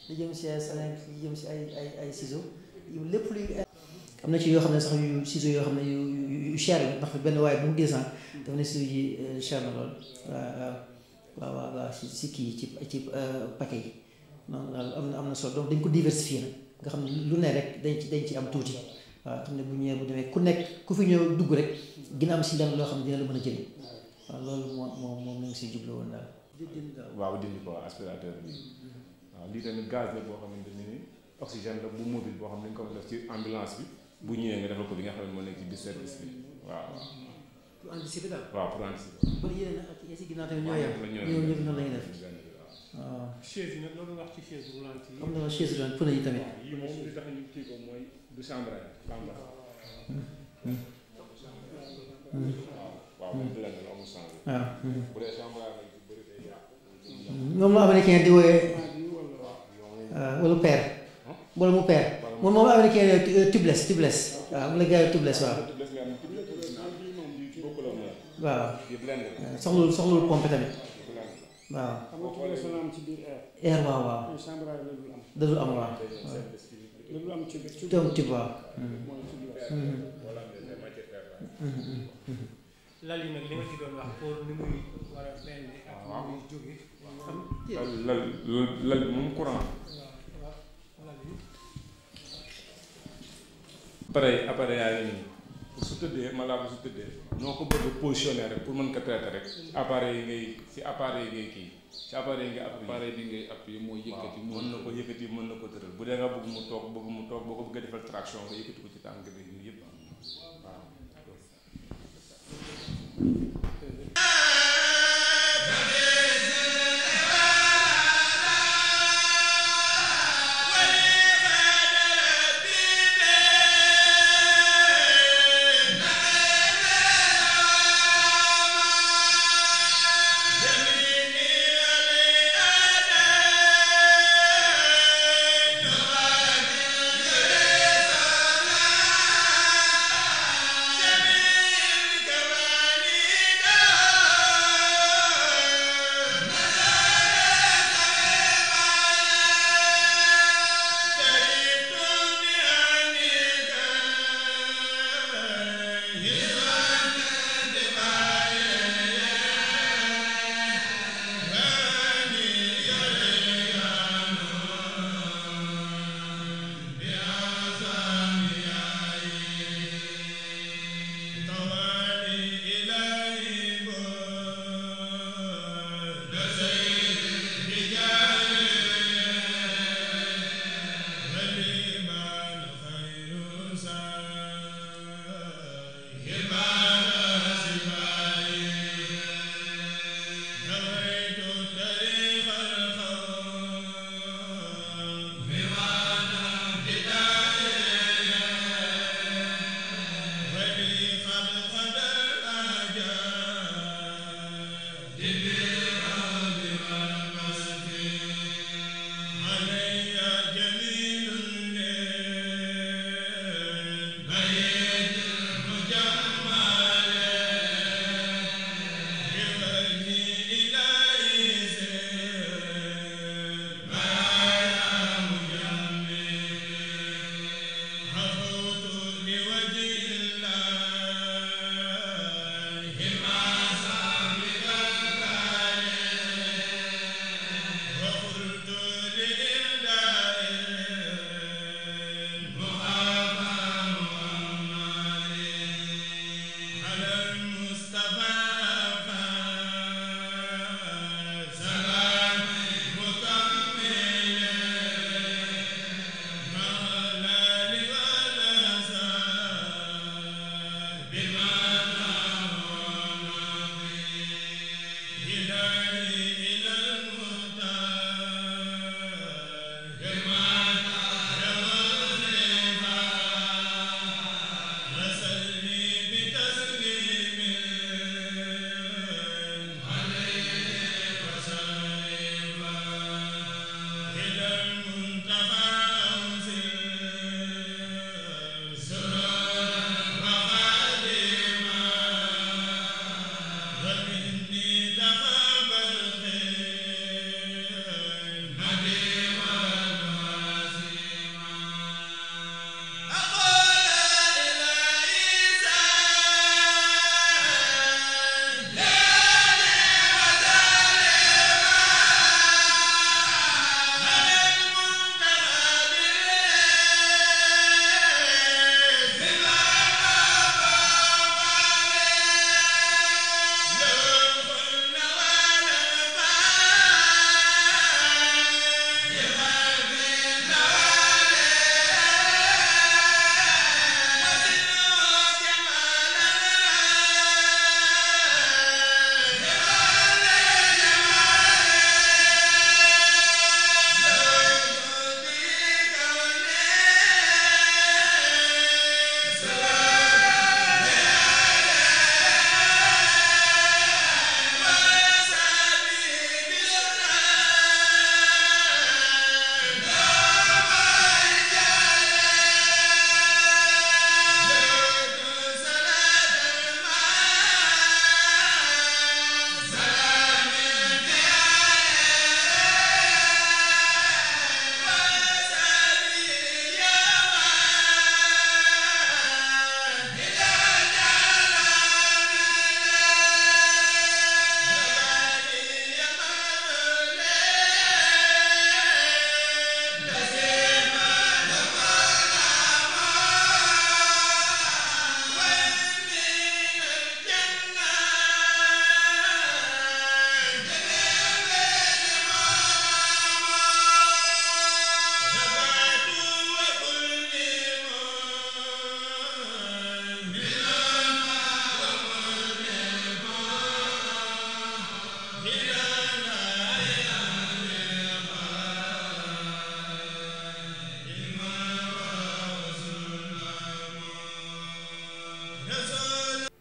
li jëm si Sénégal li jëm si ay ciseaux lépp luy. am na ci yoo xam ne sax yu ciseaux yoo xam ne yu cher la ndax benn waaye bu mu gis dafa ne ciseaux yi cher na lool waaw si kii ci paquet yi noonu daal am na solo donc dañ ko diversifier nag nga xam ne lu ne rek dañ ci am tuuti waaw xam ne bu ñëwee bu demee ku fi ñëw dugg rek dina am si lenn loo xam ne dina la mën a jëriñ waaw loolu moom lañ si jublu woon daal. waaw dindi ko aspirateur bi waaw lii tamit gaz la boo xamante ni oxygène la bu mobile boo xam ne dañ ko def ci ambulance bi bu ñëwee nga defal ko bi nga xam ne moo nekk ci biir service bi waaw. pour anticiper daal. waaw pour anticiper. ba yéen ak si ginnaaw tamit ñoo yem. ñoom ñëpp noonu la ñuy def waaw. chaise yi nag loolu wax ci chaise roulante yi. am na chaise roulante pneu yi tamit. yi moom li tax ñu kii ko mooy du chambre bamba. waaw moom du la ne amul chambre. waaw. bu dee chambre nag yu bëri day yàqu. moom la américain di wooyee wala père wala mu père moom américain tubeless waaw mu la gars yi tubeless waaw. waaw soxlul pompe tamit waaw. air waaw da dul am waaw. te am tube waaw. lal yi nag li nga ci doon wax pour ni muy war a mel ni ak ni muy jóge lal bi moom courant. appareil yaa ngi nii su tëddee malade bi su tëddee noo ko bëgg positionné rek pour mën ko traiter rek appareil yi ngay si appareil ngay kii si appareil ngay appuyé. appareil bi ngay appuyé mooy yëkkati. mën na ko yëkkati mën na ko tëral bu dee nga bëgg mu toog boo ko bëggee defal traction nga yëkkati ko ci tànk bi yooyu yëpp waaw.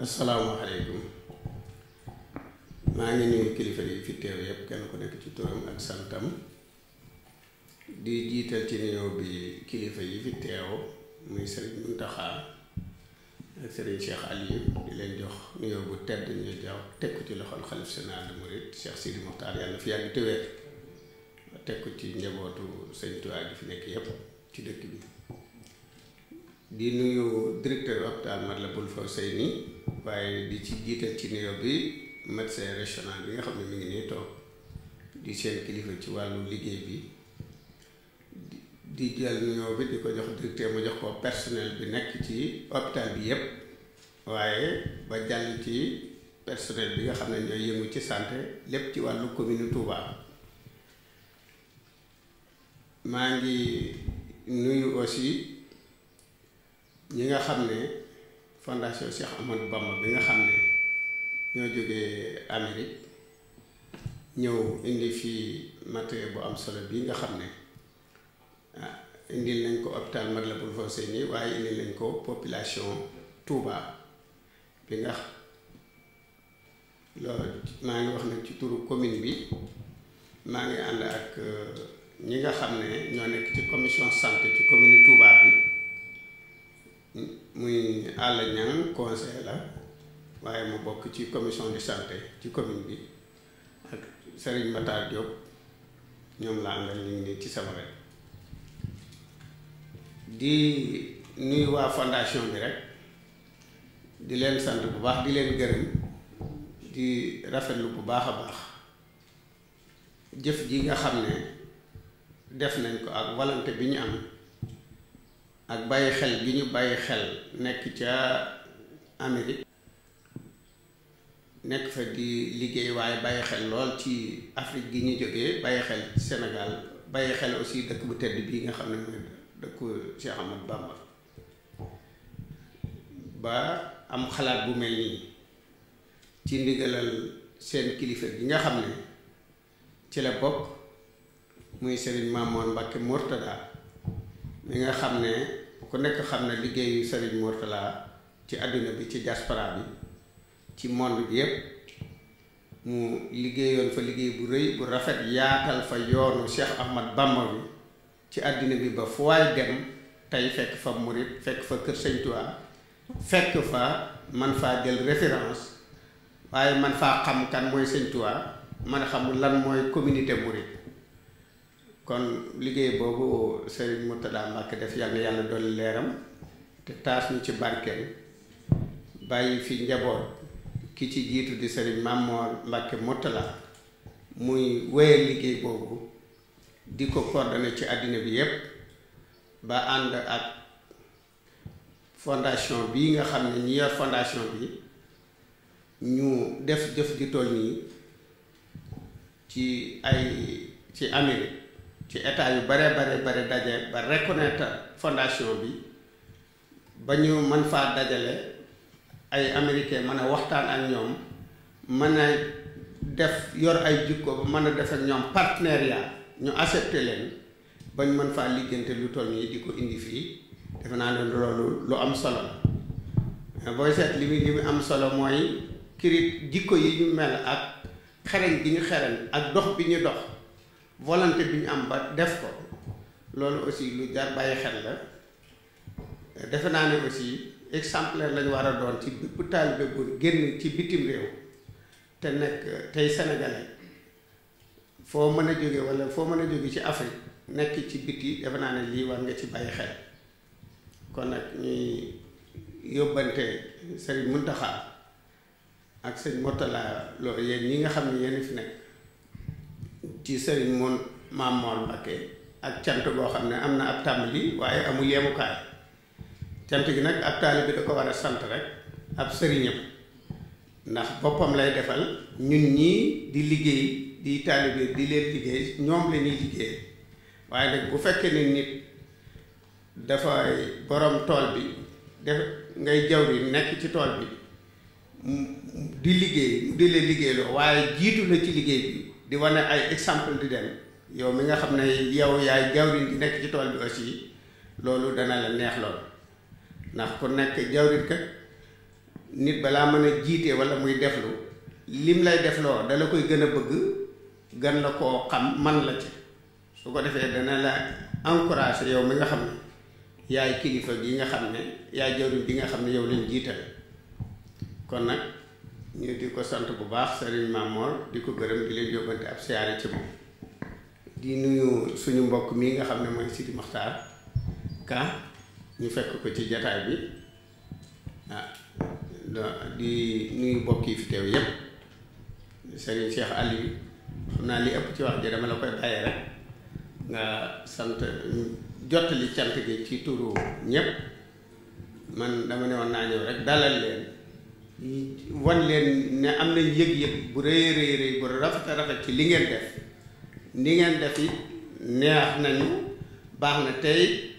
asalaamaaleykum maa ngi nuyu kilifa yi fi teew yépp kenn ku nekk ci turam ak santam di jiital ci nuyoo bi kilifa yi fi teew muy Serigne Mountakha ak Serigne Cheikh Aliou di leen jox nuyoo bu tedd ñu jox teg ko ci loxol xalif général des mourides Cheikh Sidi Mokhtar yàlla fi yàgg te wér teg ko ci njabootu Sëñ Tuubaa gi fi nekk yépp ci dëkk bi di nuyu directeur hôpital Matlaboul Fawzayni waaye di ci jiital ci nuyoo bi médecin régional bi nga xam ne mi ngi nii toog di seen kilifa ci wàllu liggéey bi di jël nuyoo bi di ko jox directeur mu jox ko personnel bi nekk ci hôpital bi yépp waaye ba jàll ci personnel bi nga xam ne ñooy yëngu ci santé lépp ci wàllu commune Touba maa ngi nuyu aussi ñi nga xam ne fondation Cheikh Ahmadou Bamba bi nga xam ne ñoo jógee Amérique ñëw indi fii matériel bu am solo bii nga xam ne indil nañ ko hôpital Matlaboul Fawzayni waaye indil nañ ko population Touba bi nga loolu maa ngi wax nag ci turu commune bi maa ngi ànd ak ñi nga xam ne ñoo nekk ci commission santé ci commune Touba bi muy Alla Niang conseil la waaye mu bokk ci commission de santé ci commune bi ak Serigne Matar Diop ñoom laa àndal ñu ngi nii ci sama wet di nuyu waa fondation bi rek di leen sant bu baax di leen gërëm di rafetlu bu baax a baax jëf ji nga xam ne def nañ ko ak volonté bi ñu am ak bàyyi xel gi ñu bàyyi xel nekk ca Amérique nekk fa di liggéey waaye bàyyi xel lool ci Afrique gi ñu jógee bàyyi xel Sénégal bàyyi xel aussi dëkk bu tedd bii nga xam ne mooy dëkku Cheikh Ahmadou Bamba ba am xalaat bu mel nii ci ndigalal seen kilifa gi nga xam ne ci la bokk muy Serigne Mamour Mbacké Mourtada mi nga xam ne ku nekk xam ne liggéeyu Serigne Mourtada ci àdduna bi ci diaspora bi ci monde bi yépp mu liggéeyoon fa liggéey bu rëy bu rafet yaatal fa yoonu Cheikh Ahmad Bamba bi ci àddina bi ba fu waay dem tey fekk fa murit fekk fa kër Sëñ Tuubaa fekk fa man faa jël référence waaye man faa xam kan mooy Sëñ Tuubaa man a xam lan mooy communauté murit kon liggéey boobu Serigne Mourtada Mbacké def yàlla na yàlla dolli leeram te taas ñu ci barkeel bàyyi fi njaboot ki ci jiitu di Serigne Mamour Mbacké Mourtada muy wéyal liggéey boobu di ko coordonné ci àddina bi yépp ba ànd ak fondation bii nga xam ne ñi yor fondation bi ñu def jëf ji toll nii ci Amérique ci état yu bare daje ba reconnaître fondation bi ba ñu mën faa dajale ay américain mën a waxtaan ak ñoom mën a def yor ay jikko ba mën a def ak ñoom partenariat ñu accepté leen bañ mën faa liggéeyante lu toll nii di ko indi fii defe naa ne loolu lu am solo la booy seet li muy am solo mooy kirit jikko yi ñu mel ak xereñ gi ñu xereñ ak dox bi ñu dox volonté bi ñu am ba def ko loolu aussi lu jar bàyyi xel la defe naa ne aussi exemplaire lañu war a doon ci bépp taalibe bu génn ci bitim réew te nekk tey sénégalais foo mën a jóge walla foo mën a jóge ci Afrique nekk ci biti defe naa ne lii war nga ci bàyyi xel kon nag ñuy yóbbante Serigne Mountakha ak sëñ Mourtada loolu yéen ñi nga xam ne yéen fi nekk ci Serigne Mamour Mbacké ak cant boo xam ne am na ab tàmbali waaye amul yemukaay cant gi nag ab taalibe bi da ko war a sant rek ab sëriñam ndax boppam lay defal ñun ñii di liggéey di taalibe di leen liggéey ñoom la ñuy liggéey waaye nag bu fekkee ne nit dafay borom tool bi def ngay jawri nekk ci tool bi di liggéey mu di leen liggéeyloo waaye jiitu la ci liggéey bi di wane ay exemple di dem yow mi nga xam ne yow yaay jawriñ di nekk ci tool bi aussi loolu dana la neex lool ndax ku nekk jawriñ kat nit balaa mën a jiite wala muy deflu lim lay defloo dala koy gën a bëgg gën la koo xam man la ci su ko defee dana la encouragé yow mi nga xam ne yaay kilifa gi nga xam ne yaay jawriñ bi nga xam ne yow lañ jiital. kon nag ñu di ko sant bu baax Serigne Mamor di ko gërëm di leen yóbbante ab siyaare ci moom di nuyu suñu mbokk mi nga xam ne mooy Sidi Mokhtar Ka ñu fekk ko ci jataay bi di nuyu mbokk yi fi teew yépp Serigne Cheikh Aliou xam naa li ëpp ci wax ji dama la koy bàyyee rek nga sant jottali cant gi ci turu ñépp man dama ne woon naa ñëw rek dalal leen wan leen ne am nañ yëg-yëg bu rëy bu rafet ci li ngeen def ni ngeen def it neex nañu baax na tey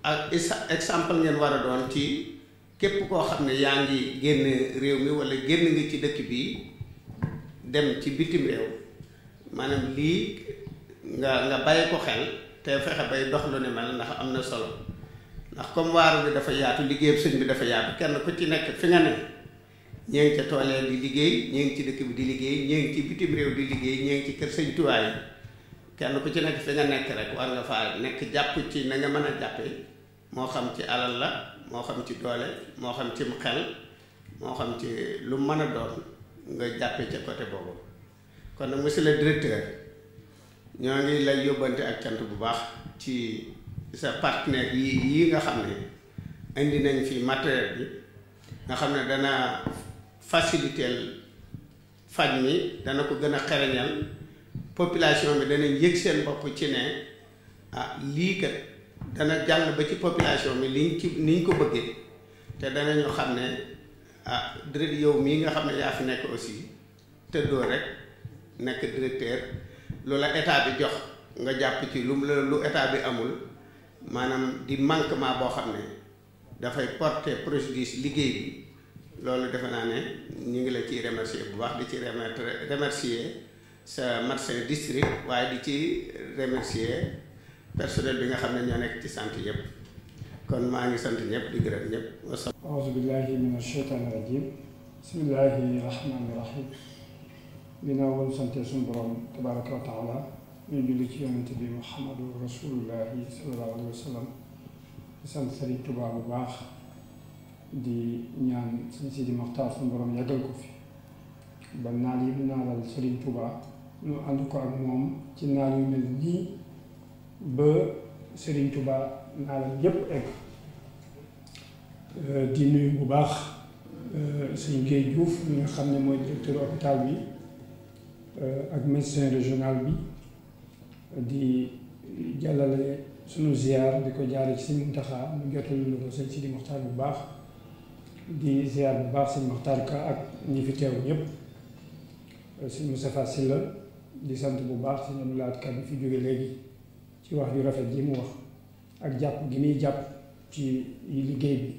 ak exemple ngeen war a doon ci képp koo xam ne yaa ngi génn réew mi wala génn nga ci dëkk bi dem ci bitim réew maanaam lii nga bàyyi ko xel te fexe bay dox lu ne mel ndax am na solo ndax comme waaru bi dafa yaatu liggéeyam sëñ bi dafa yaatu kenn ku ci nekk fi nga ne ñee ngi ca toolee di liggéey ñee ngi ci dëkk bi di liggéey ñee ngi ci bitim réew di liggéey ñee ngi ci kër sëñ Tuubaa yi kenn ku ci nekk fi nga nekk rek war nga faa nekk jàpp ci na nga mën a jàppe moo xam ci alal la moo xam ci doole moo xam ci xel moo xam ci lu mën a doon nga jàppe ca côté boobu. kon nag monsieur le directeur ñoo ngi lay yóbbante ak cant bu baax ci sa partenaire yi nga xam ne indi nañ fi matériel bi nga xam ne dana faciliter faj mi dana ko gën a xereñal population bi danañ yëg seen bopp ci ne lii kat dana jàll ba ci population bi niñ ko bëggee te danañu xam ne direct yow mii nga xam ne yaa fi nekk aussi tëddoo rek nekk directeur lu la état bi jox nga jàpp ci lu état bi amul maanaam di manquement boo xam ne dafay porter préjudice liggéey bi loolu defe naa ne ñu ngi la ciy remercier bu baax di ci remercier sa médecin district waaye di ci remercier personnel bi nga xam ne ñoo nekk ci sant yépp kon maa ngi sant ñëpp di gërëm ñëpp. auzu billahi mina shaytaani rajim bismillahi rahmaani rahim ginnaaw ba ñu sante suñu borom tabaraka wa taala ñu julli ci yonente bi muhammadu rasulullahi sallallahu alayhi wa sallam di sant Serigne Touba bu baax di ñaan Serigne Sidi Mokhtar suñu borom yàggal ko fi ba naal yi mu naalal Serigne Touba ñu ànd ko ak moom ci naal yu mel nii ba Serigne Touba naalal yépp egg di nuyu bu baax sëñ Guèye Diouf mi nga xam ne mooy directeur hôpital bi ak médecin régional bi di jàllale sunu ziar di ko jaare ci sëñ Muntaxa mu jotal lu ko sëñ Sidi Mokhtar bu baax di ziar bu baax sëñ Mokhtar Ka ak ñi fi teew ñëpp sëñ Moustapha Sylla di sant bu baax sëñ Abdou Lahad Ka bi fi jóge léegi ci wax ju rafet ji mu wax ak jàpp gi muy jàpp ci liggéey bi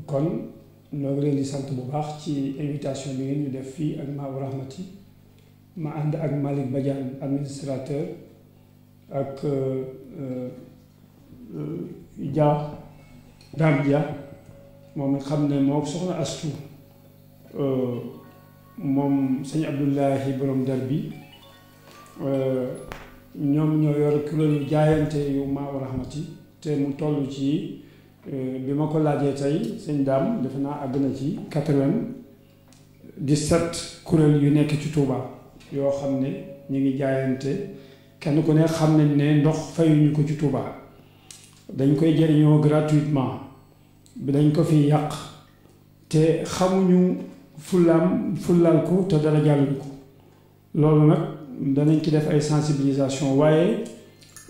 kon noo ngi leen di sant bu baax ci invitation bi ngeen ñu def fii ak Maa-u Rahmati ma ànd ak Malick Badiane administrateur ak Dame Dia moom nga xam ne moo soxna Astu moom sëñ Abdoulahi borom dar bi ñoom ñoo yor kuréelu jaayante yu Maa-u Rahmati te mu toll ci bi ma ko laajee tey sëñ Dame defe naa àgg na ci 97 kuréel yu nekk ci Touba yoo xam ne ñu ngi jaayante kenn ku ne xam nañ ne ndox fayuñu ko ci Touba dañ koy jëriñoo gratuitement bi dañ ko fi yàq te xamuñu fullaal ko te dara jàlluñ ko loolu nag danañ ci def ay sensibilisation waaye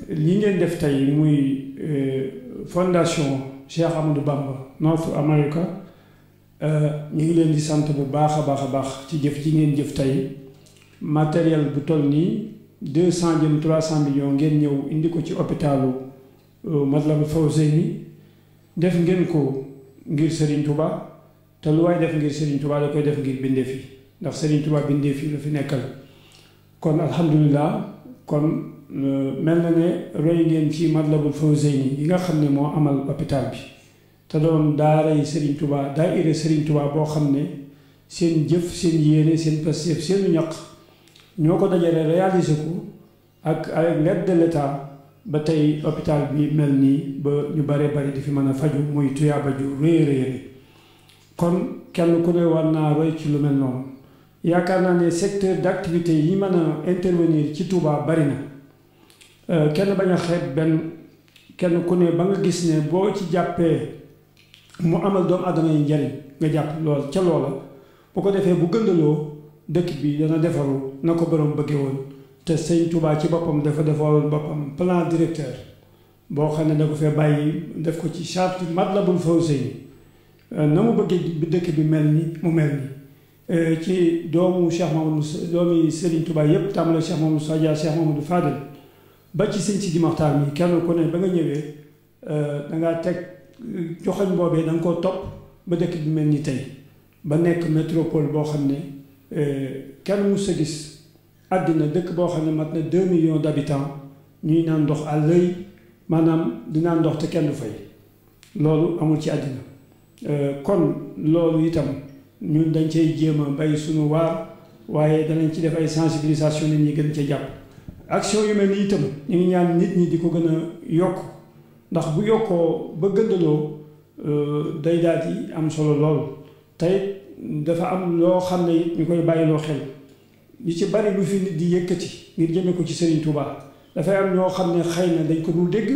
li ngeen def tey muy fondation Cheikh Ahmadou Bamba North America ñu ngi leen di sant bu baax a baax ci jëf ji ngeen jëf tey matériel bu toll nii 200 jëm 300 millions ngeen ñëw indi ko ci hôpitalu Matlaboul Fawzeyni def ngeen ko ngir Serigne Touba te lu waay def ngir Serigne Touba da koy def ngir bindee fi ndax Serigne Touba bindee fi la fi nekkal kon alhamdulilah kon mel na ne roy ngeen ci Matlaboul Fawzeyni yi nga xam ne moo amal hôpital bi te doon daaray Serigne Touba daayira Serigne Touba boo xam ne seen jëf seen yéene seen pastéef seen ñaq ñoo ko dajale réaliser ko ak avec l'aide de l'État ba tey hôpital bi mel nii ba ñu bare bari di fi mën a faju muy tuyaaba ju rëy kon kenn ku ne war naa roy ci lu mel noonu yaakaar naa ne secteur d'activité yi mën a intervenir ci Touba bari na kenn bañ a xeeb benn kenn ku ne ba nga gis ne boo ci jàppee mu amal doomu adama yi njariñ nga jàpp lool ca loola bu ko defee bu gëndaloo dëkk bi dana defaru na ko borom bëggee woon te sëñ Touba ci boppam dafa defaroon boppam plan directeur boo xam ne da ko fee bàyyi def ko ci charte Matlabul Fawzayni na mu bëggee bi dëkk bi mel ni mu mel ni ci doomu Cheikh Mamadou doomi Serigne Touba yépp tàmbale Cheikh Mamadou Sadia Cheikh Mamadou Fadel ba ci sëñ Sidi Maxtaar mi kenn ku ne ba nga ñëwee dangaa teg joxoñ boobee da nga koo topp ba dëkk bi mel ni tey ba nekk métropole boo xam ne kenn mus a gis àddina dëkk boo xam ne mat na 2 millions d'habitants ñuy naan ndox à l'œil maanaam di naan ndox te kenn du fay loolu amul ci àddina kon loolu itam ñun dañ cay jéem a bay suñu waar waaye danañ ci def ay sensibilisation nit ñi gën ca jàpp action yu mel ni itam ñu ngi ñaan nit ñi di ko gën a yokk ndax bu yokkoo ba gëndaloo day daal di am solo lool tey dafa am loo xam ne it ñu koy bàyyiloo xel li ci bari lu fi nit di yëkkati ngir jëme ko ci Serigne Touba dafay am ñoo xam ne xëy na dañ ko dul dégg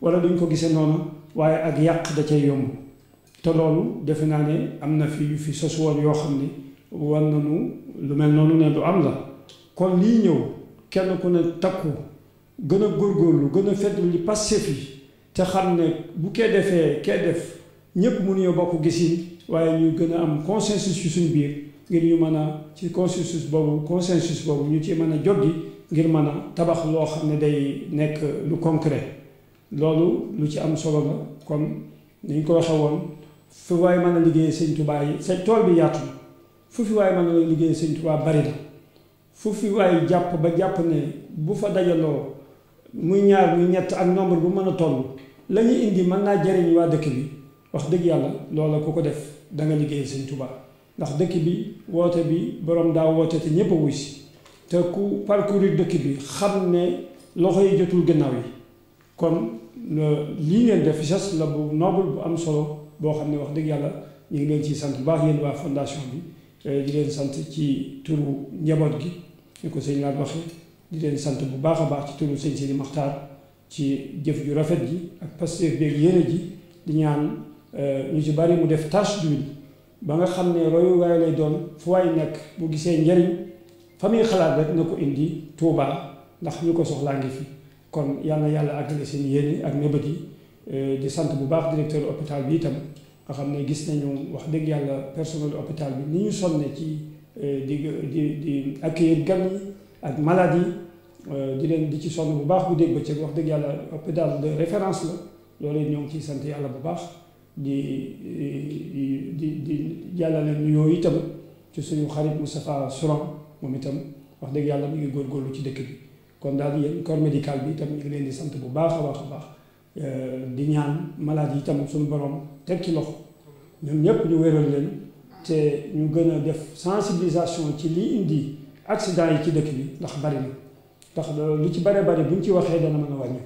wala duñ ko gisee noonu waaye ak yàq da cay yomb te loolu defe naa ne am na fi yu fi sos woon yoo xam ne war nañu lu mel noonu ne du am la kon lii ñëw kenn ku ne takku gën a góorgóorlu gën a fedd li Pastef yi te xam ne bu kee defee kee def ñépp mënuñoo bokk gisin waaye ñu gën a am consensus ci suñu biir ngir ñu mën a ci consensus boobu ñu ci mën a joggi ngir mën a tabax loo xam ne day nekk lu concret loolu lu ci am solo la kon ni ñu ko waxee woon fu waaye mën a liggéey sëñ Touba yi sa tool bi yaatu fu fi waaye mën a liggéey sëñ Touba bari na fu fi waaye jàpp ba jàpp ne bu fa dajaloo muy ñaar muy ñett ak nombre bu mën a toll la ñuy indi mën naa jariñ waa dëkk bi wax dëgg yàlla loola ku ko def da nga liggéey sëñ Touba ndax dëkk bi woote bi borom daa woote te ñépp a wuy si te ku parcourir dëkk bi xam ne loxo yi jotul gannaaw yi kon lii ngeen def geste la bu noble bu am solo boo xam ne wax dëgg yàlla ñu ngi leen ciy sant bu baax yéen waa fondation bi di leen sant ci turu njaboot gi ni ko sëñ Laat waxee di leen sant bu baax a baax ci turu sëñ Sidi Maxtaar ci jëf ju rafet ji ak Pastef beeg yéene ji di ñaan ñu ci bari mu def tache d'huile ba nga xam ne royuwaay lay doon fu waay nekk bu gisee njariñ fa muy xalaat rek na ko indi Touba ndax ñu ko soxlaa ngi fi kon yal na yàlla àggale seen yéene ak mébét yi di sant bu baax directeur hôpital bi itam nga xam ne gis nañu wax dëgg yàlla personnel hôpital bi ni ñu sonne ci di accueillir gan yi ak malade yi di leen di ci sonn bu baax bu dégg bëccëg wax dëgg yàlla hôpital de référence la loolu ñoo ngi ciy sant yàlla bu baax di jàllale nuyoo itam ci suñu xarit Moustapha Souran moom itam wax dëgg yàlla mu ngi góorgóorlu ci dëkk bi kon daal yéen corps médical bi itam ñu ngi leen di sant bu baax a baax a baax di ñaan malade yi itam suñu borom teg ci loxo ñoom ñëpp ñu wéral leen te ñu gën a def sensibilisation ci li indi accident yi ci dëkk bi ndax bari na ndax lu ci bare bari buñ ci waxee dana mën a wàññi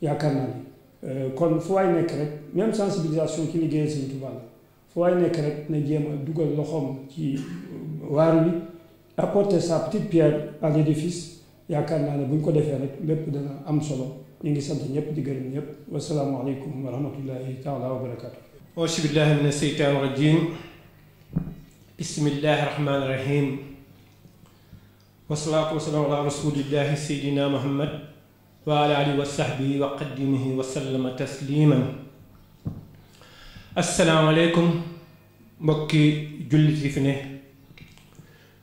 yaakaar naa ni kon fu waay nekk rek même sensibilisation ci liggéeyal Sëñ Tuubaa la fu waay nekk rek na jéem a dugal loxoom ci waar wi apporter sa petite pierre à l'édifice yaakaar naa ne bu ñu ko defee rek lépp dana am solo ñu ngi sant ñëpp di gërëm ñëpp wasalaamu aleykum wa rahmatullahi taala wa barakatu auzu billahi mina seytaani rajim bismillahi rahmaani rahim wasalaatu wasalaamu ala rasulillahi seydina muhammad wa ala alihi wa sahbihi wa qadimihi wa sallama tasliman asalaamaaleykum mbokki jullit yi fi ne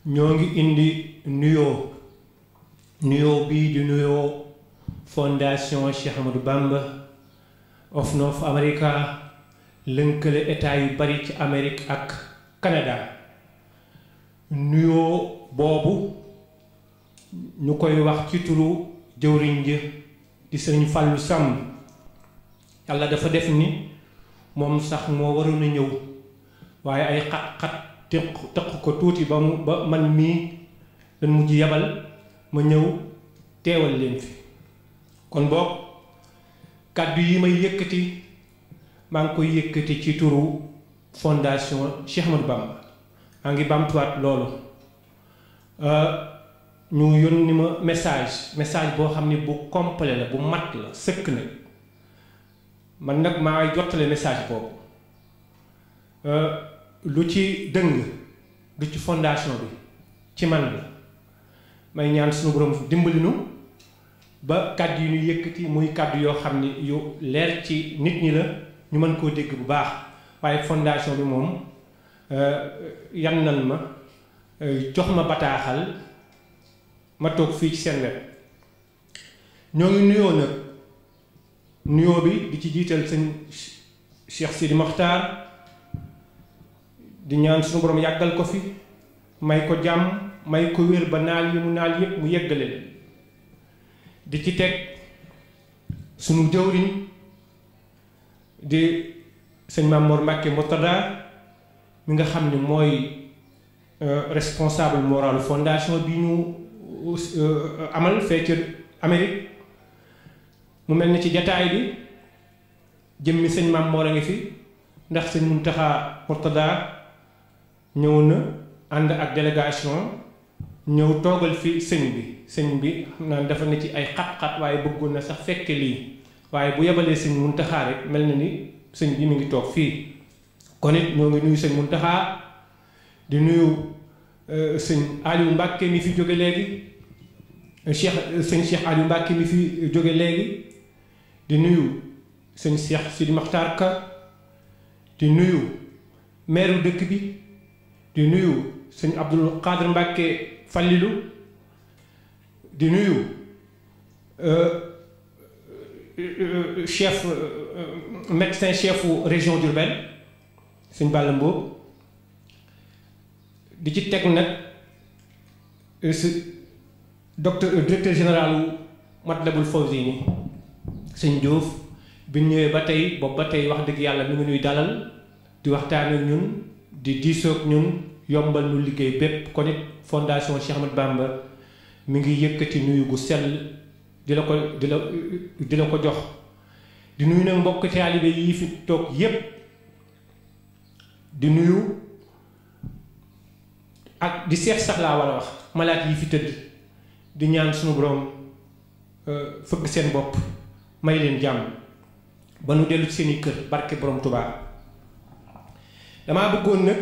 ñoo ngi indi nuyoo bii di nuyoo fondation Cheikh Ahmadou Bamba of North America lënkale état yu bari ci Amérique ak Canada nuyoo boobu ñu koy wax ci turu jëwriñ ji di sëriñ Fàllu Sàmb yàlla dafa def ni moom sax moo waroon a ñëw waaye ay xat-xat tëq ko tuuti ba man mii dañ mujj yabal ma ñëw teewal leen fi kon boog kàddu yi may yëkkati maa ngi koy yëkkati ci turu fondation Cheikh Ahmadou Bamba maa ngi bamtuwaat loolu ñu yónni ma message boo xam ne bu complet la bu mat la sëkk na man nag maa ngi jottale message boobu lu ci dëng du ci fondation bi ci man la may ñaan suñu borom dimbali nu ba kàddu yi ñu yëkkati muy kàddu yoo xam ni yu leer ci nit ñi la ñu mën koo dégg bu baax waaye fondation bi moom yan nan ma jox ma bataaxal ma toog fii ci seen wet ñoo ngi nuyoo nag nuyoo bi di ci jiital sëñ Cheikh Sidi Mokhtar di ñaan suñu borom yàggal ko fi may ko jàmm may ko wér ba naal yi mu naal yépp mu yeggale leen di ci teg sunu jëwriñ di sëñ Mamour Mbacke Murtada mi nga xam ne mooy responsable moral fondation bi ñu amal fee ci Amérique mu mel ni ci jataay bi jëmmi sëñ Mamour a ngi fi ndax sëñ Muntaxa Murtada ñëw na ànd ak délégation ñëw toogal fi sëñ bi xam naa dafa ne ci ay xat-xat waaye bëggoon na sax fekke lii waaye bu yebalee sëñ Muntaxa rek mel na ni sëñ bi mi ngi toog fii kon it ñoo ngi nuyu sëñ Muntaxa di nuyu sëñ Aliou Mbacke mi fi jóge léegi sëñ Cheikh Aliou Mbacke mi fi jóge léegi di nuyu sëñ Cheikh Sidi Makhtar Ka di nuyu maire dëkk bi di nuyu sëñ Abdoul Khadr Mbacke Fallilou di nuyu chef médecin chefu région Diourbel sëñ Balla Mbow di ci teg nag directeur général Matlabul Fawzeyni sëñ Diouf bi ñëwee ba tey boobu ba tey wax dëgg yàlla mi ngi ñuy dalal di waxtaan ak ñun di diisoog ñun yombal nu liggéey bépp kon it fondation Cheikh Ahmadou Bamba mi ngi yëkkati nuyu gu sell di la ko jox di nuyu nag mbokk taalibe yi fi toog yépp di nuyu ak di seet sax laa war a wax malaat yi fi tëdd di ñaan sunu borom fëgg seen bopp may leen jàmm ba nu dellu seeni kër barke borom Tuubaa damaa bëggoon nag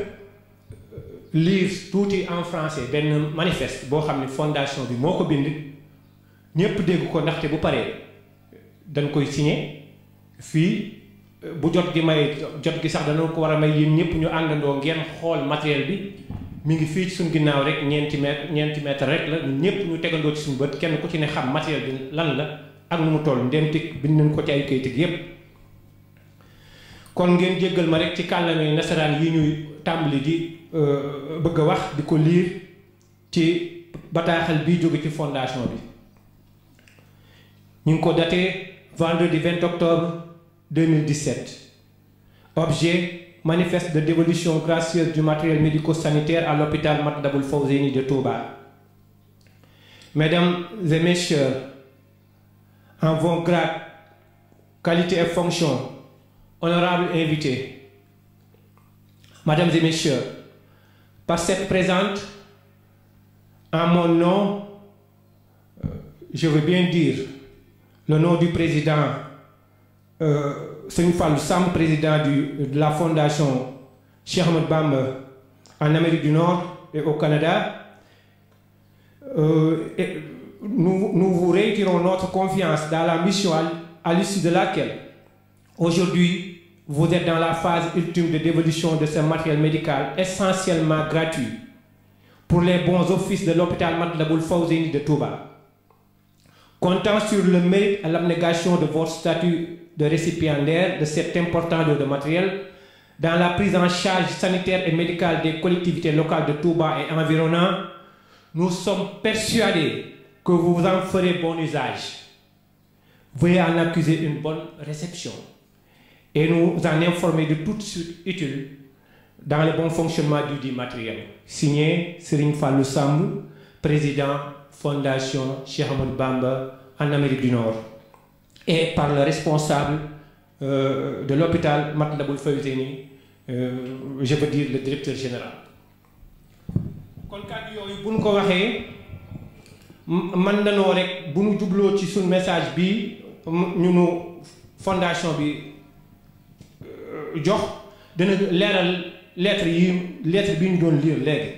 lire tuuti en français benn manifeste boo xam ne fondation bi moo ko bind ñépp dégg ko ndaxte bu paree dañ koy signé fii bu jot gi sax dañoo ko war a may yéen ñëpp ñu àndandoo ngeen xool matériel bi mi ngi fii ci suñu ginnaaw rek ñeenti mètre rek la ñun ñëpp ñu tegandoo ci suñu bët kenn ku ci ne xam matériel bi lan la ak nu mu toll ndentik bind nañ ko ci ay kayitig yépp kon ngeen jéggal ma rek ci kàllaame nasaraan yi ñuy tàmbali di bëgg a wax di ko liir ci bataaxal bii jóge ci fondation bi ñu ngi ko daté vendredi 20 octobre 2017 objet manifeste de dévolution gracieuse du matériel médico-sanitaire à l'hôpital Matlabul Fawzeyni de Touba. Mesdames et messieurs, en vos grades, qualités et fonctions, honorables invités, Mesdames et messieurs, par cette présente, en mon nom, je veux bien dire le nom du président Sëñ Fallou Samb, président de la fondation Cheikh Ahmadou Bamba en Amérique du Nord et au Canada. Nous vous réitérons notre confiance dans la mission à l'issue de laquelle aujourd'hui vous êtes dans la phase ultime de dévolution de ce matériel médical essentiellement gratuit pour les bons offices de l'hôpital Matlabul Fawzeyni de Touba. Comptant sur le mérite et l'abnégation de votre statut de récipiendaire de cet important lot de matériel dans la prise en charge sanitaire et médicale des collectivités locales de Touba et environnants, nous sommes persuadés que vous en ferez bon usage. Veuillez en accuser une bonne réception et nous en informer de toute suite utile dans le bon fonctionnement du dit matériel. Signé Serigne Fallou Samb, président Fondation Cheikh Ahmadou Bamba en Amérique du Nord, et par le responsable de l'hôpital Matlaboul Fawzeyni, je veux dire le directeur général. kon kàddu yooyu bu ñu ko waxee man danoo rek bu ñu jubloo ci suñ message bi ñu fondation bi jox dana leeral lettre bi ñu doon lire léegi.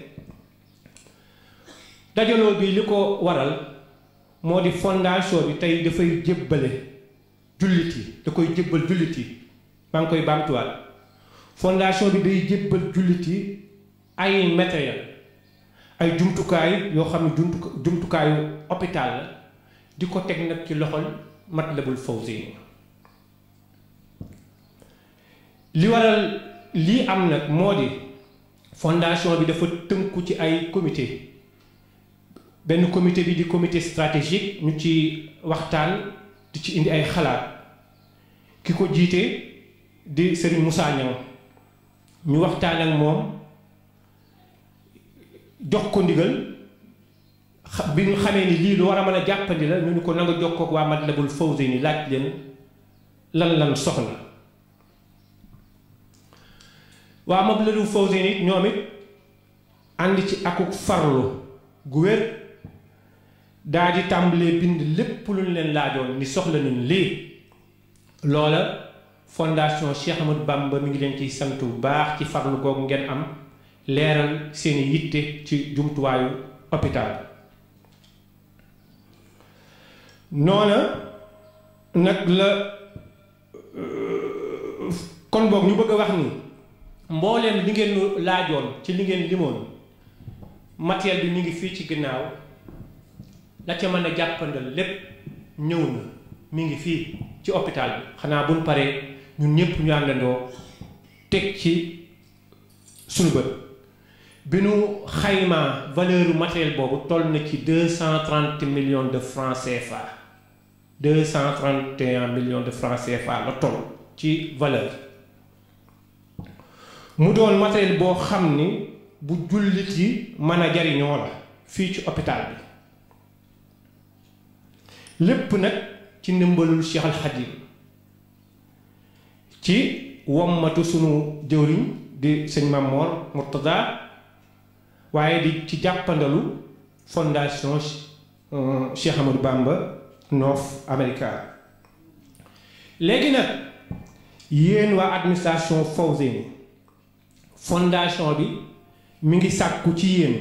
dajaloo bi li ko waral moo di fondation bi tey dafay jébbale jullit yi da koy jébbal jullit yi maa ngi koy baamtuwaat fondation bi day jébbal jullit yi ay matériel ay jumtukaay yoo xam ne jumtukaayu hôpital la di ko teg nag ci loxol Matlabul Fawzeyni. li waral lii am nag moo di fondation bi dafa tënku ci ay comité benn comité bi di comité stratégique ñu ci waxtaan di ci indi ay xalaat ki ko jiite di Serigne Moussa Niang ñu waxtaan ak moom jox ko ndigal bi ñu xamee ni lii lu war a mën a jàppandi la ñu ni ko nanga jokkoo ak waa Matlabul Fawzeyni laaj leen lan soxla. waa Matlabul Fawzeyni ñoom it ànd ci akuk farlu gu wér daa di tàmbalee bind lépp lu ñu leen laajoon ni soxla nañu lii. loola fondation Cheikh Ahmadou Bamba mi ngi leen ciy sant bu baax ci farlu googu ngeen am leeral seeni yitte ci jumtuwaayu hôpital. noona nag la kon boog ñu bëgg a wax ni mbooleem li ngeen laajoon ci li ngeen limoon matériel bi ñu ngi fii ci ginnaaw la ca mën a jàppandal lépp ñëw na mi ngi fii ci hôpital bi. xanaa buñ paree ñun ñëpp ñu àndandoo teg ci sunu bët bi nu xaymaa valeur matériel boobu toll na ci 230 millions de francs CFA 231 millions de francs CFA la toll ci valeur. mu doon matériel boo xam ni bu jullit yi mën a jariñoo la fii ci hôpital bi lépp nag ci ndimbalul Cheikh Al Khadim ci wommatu sunu jëwriñ di sëñ Mamor Murtada waaye di ci jàppandalu fondation Cheikh Ahmadou Bamba North America. léegi nag yéen waa administration Fawzeyni fondation bi mi ngi sàkku ci yéen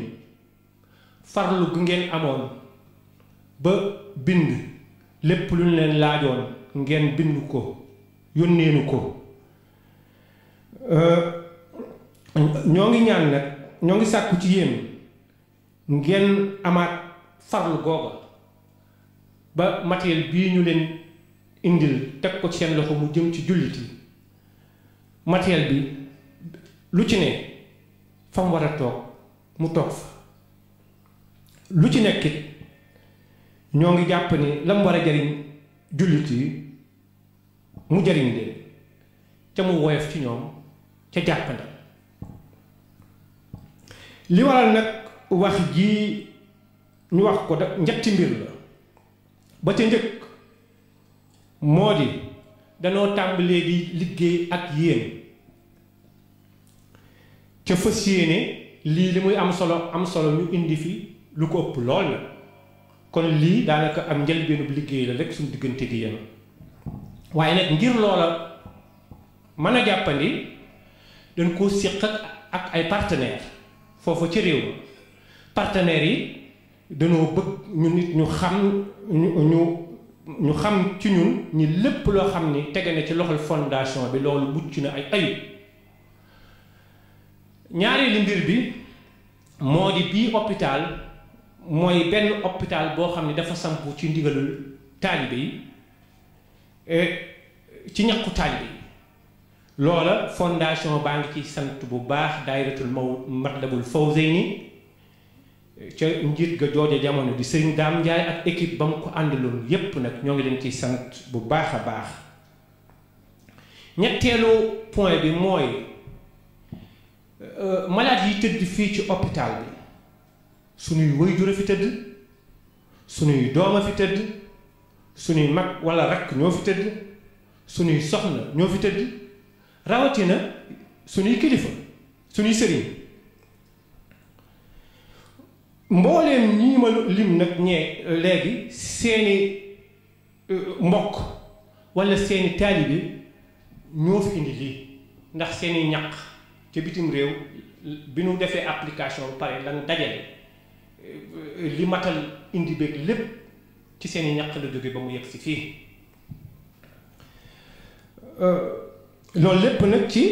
farlu gu ngeen amoon ba bind lépp lu ñu leen laajoon ngeen bind ko yónneenu ko. ñoo ngi ñaan nag ñoo ngi sàkku ci yéen ngeen amaat farlu googa ba matériel bii ñu leen indil teg ko ci seen loxo mu jëm ci jullit yi matériel bi lu ci ne fa mu war a toog mu toog fa lu ci nekkit ñoo ngi jàpp ni la mu war a jariñ jullit yi mu jariñ leen ca mu woyof ci ñoom ca jàppandal. li waral nag wax ji ñu wax ko da ñetti mbir la ba ca njëkk moo di danoo tàmbalee di liggéey ak yéen ca fas yéene lii li muy am solo ñu indi fi lu ko ëpp lool na kon lii daanaka am njëlbéenub liggéey la rek suñu diggante di yéen waaye nag ngir loola mën a jàppandi dañ koo séq ak ay partenaires foofu ci réew mi partenaires yi dañoo bëgg ñu nit ñu xam ñu xam ci ñun ñi lépp loo xam ni tege na ci loxol fondation bi loolu mucc na ay ayib. ñaareelu mbir bi moo di bii hôpital mooy benn hôpital boo xam ne dafa sampu ci ndigalul taalibe yi ci ñàkku taalibe yi loola fondation baa ngi ci sant bu baax daayiratul Matlabul Fawzeyni ca njiit ga jooja jamono di Serigne Dame Ndiaye ak équipe ba mu ko àndaloon yépp nag ñoo ngi leen ciy sant bu baax a baax. ñetteelu point bi mooy malade yi tëdd fii ci hôpital bi suñuy waajur a fi tëdd suñuy doom a fi tëdd suñuy mag walla rakk ñoo fi tëdd suñuy soxna ñoo fi tëdd rawatina suñuy kilifa suñuy sëriñ mbooleem ñii ma lim nag ñee léegi seeni mbokk walla seeni taalibe ñoo fi indi lii ndax seeni ñaq ca bitim réew bi nu defee application ba pare lan dajale li matal indi beeg lépp ci seeni ñaq la jóge ba mu yegg si fii loolu lépp nag ci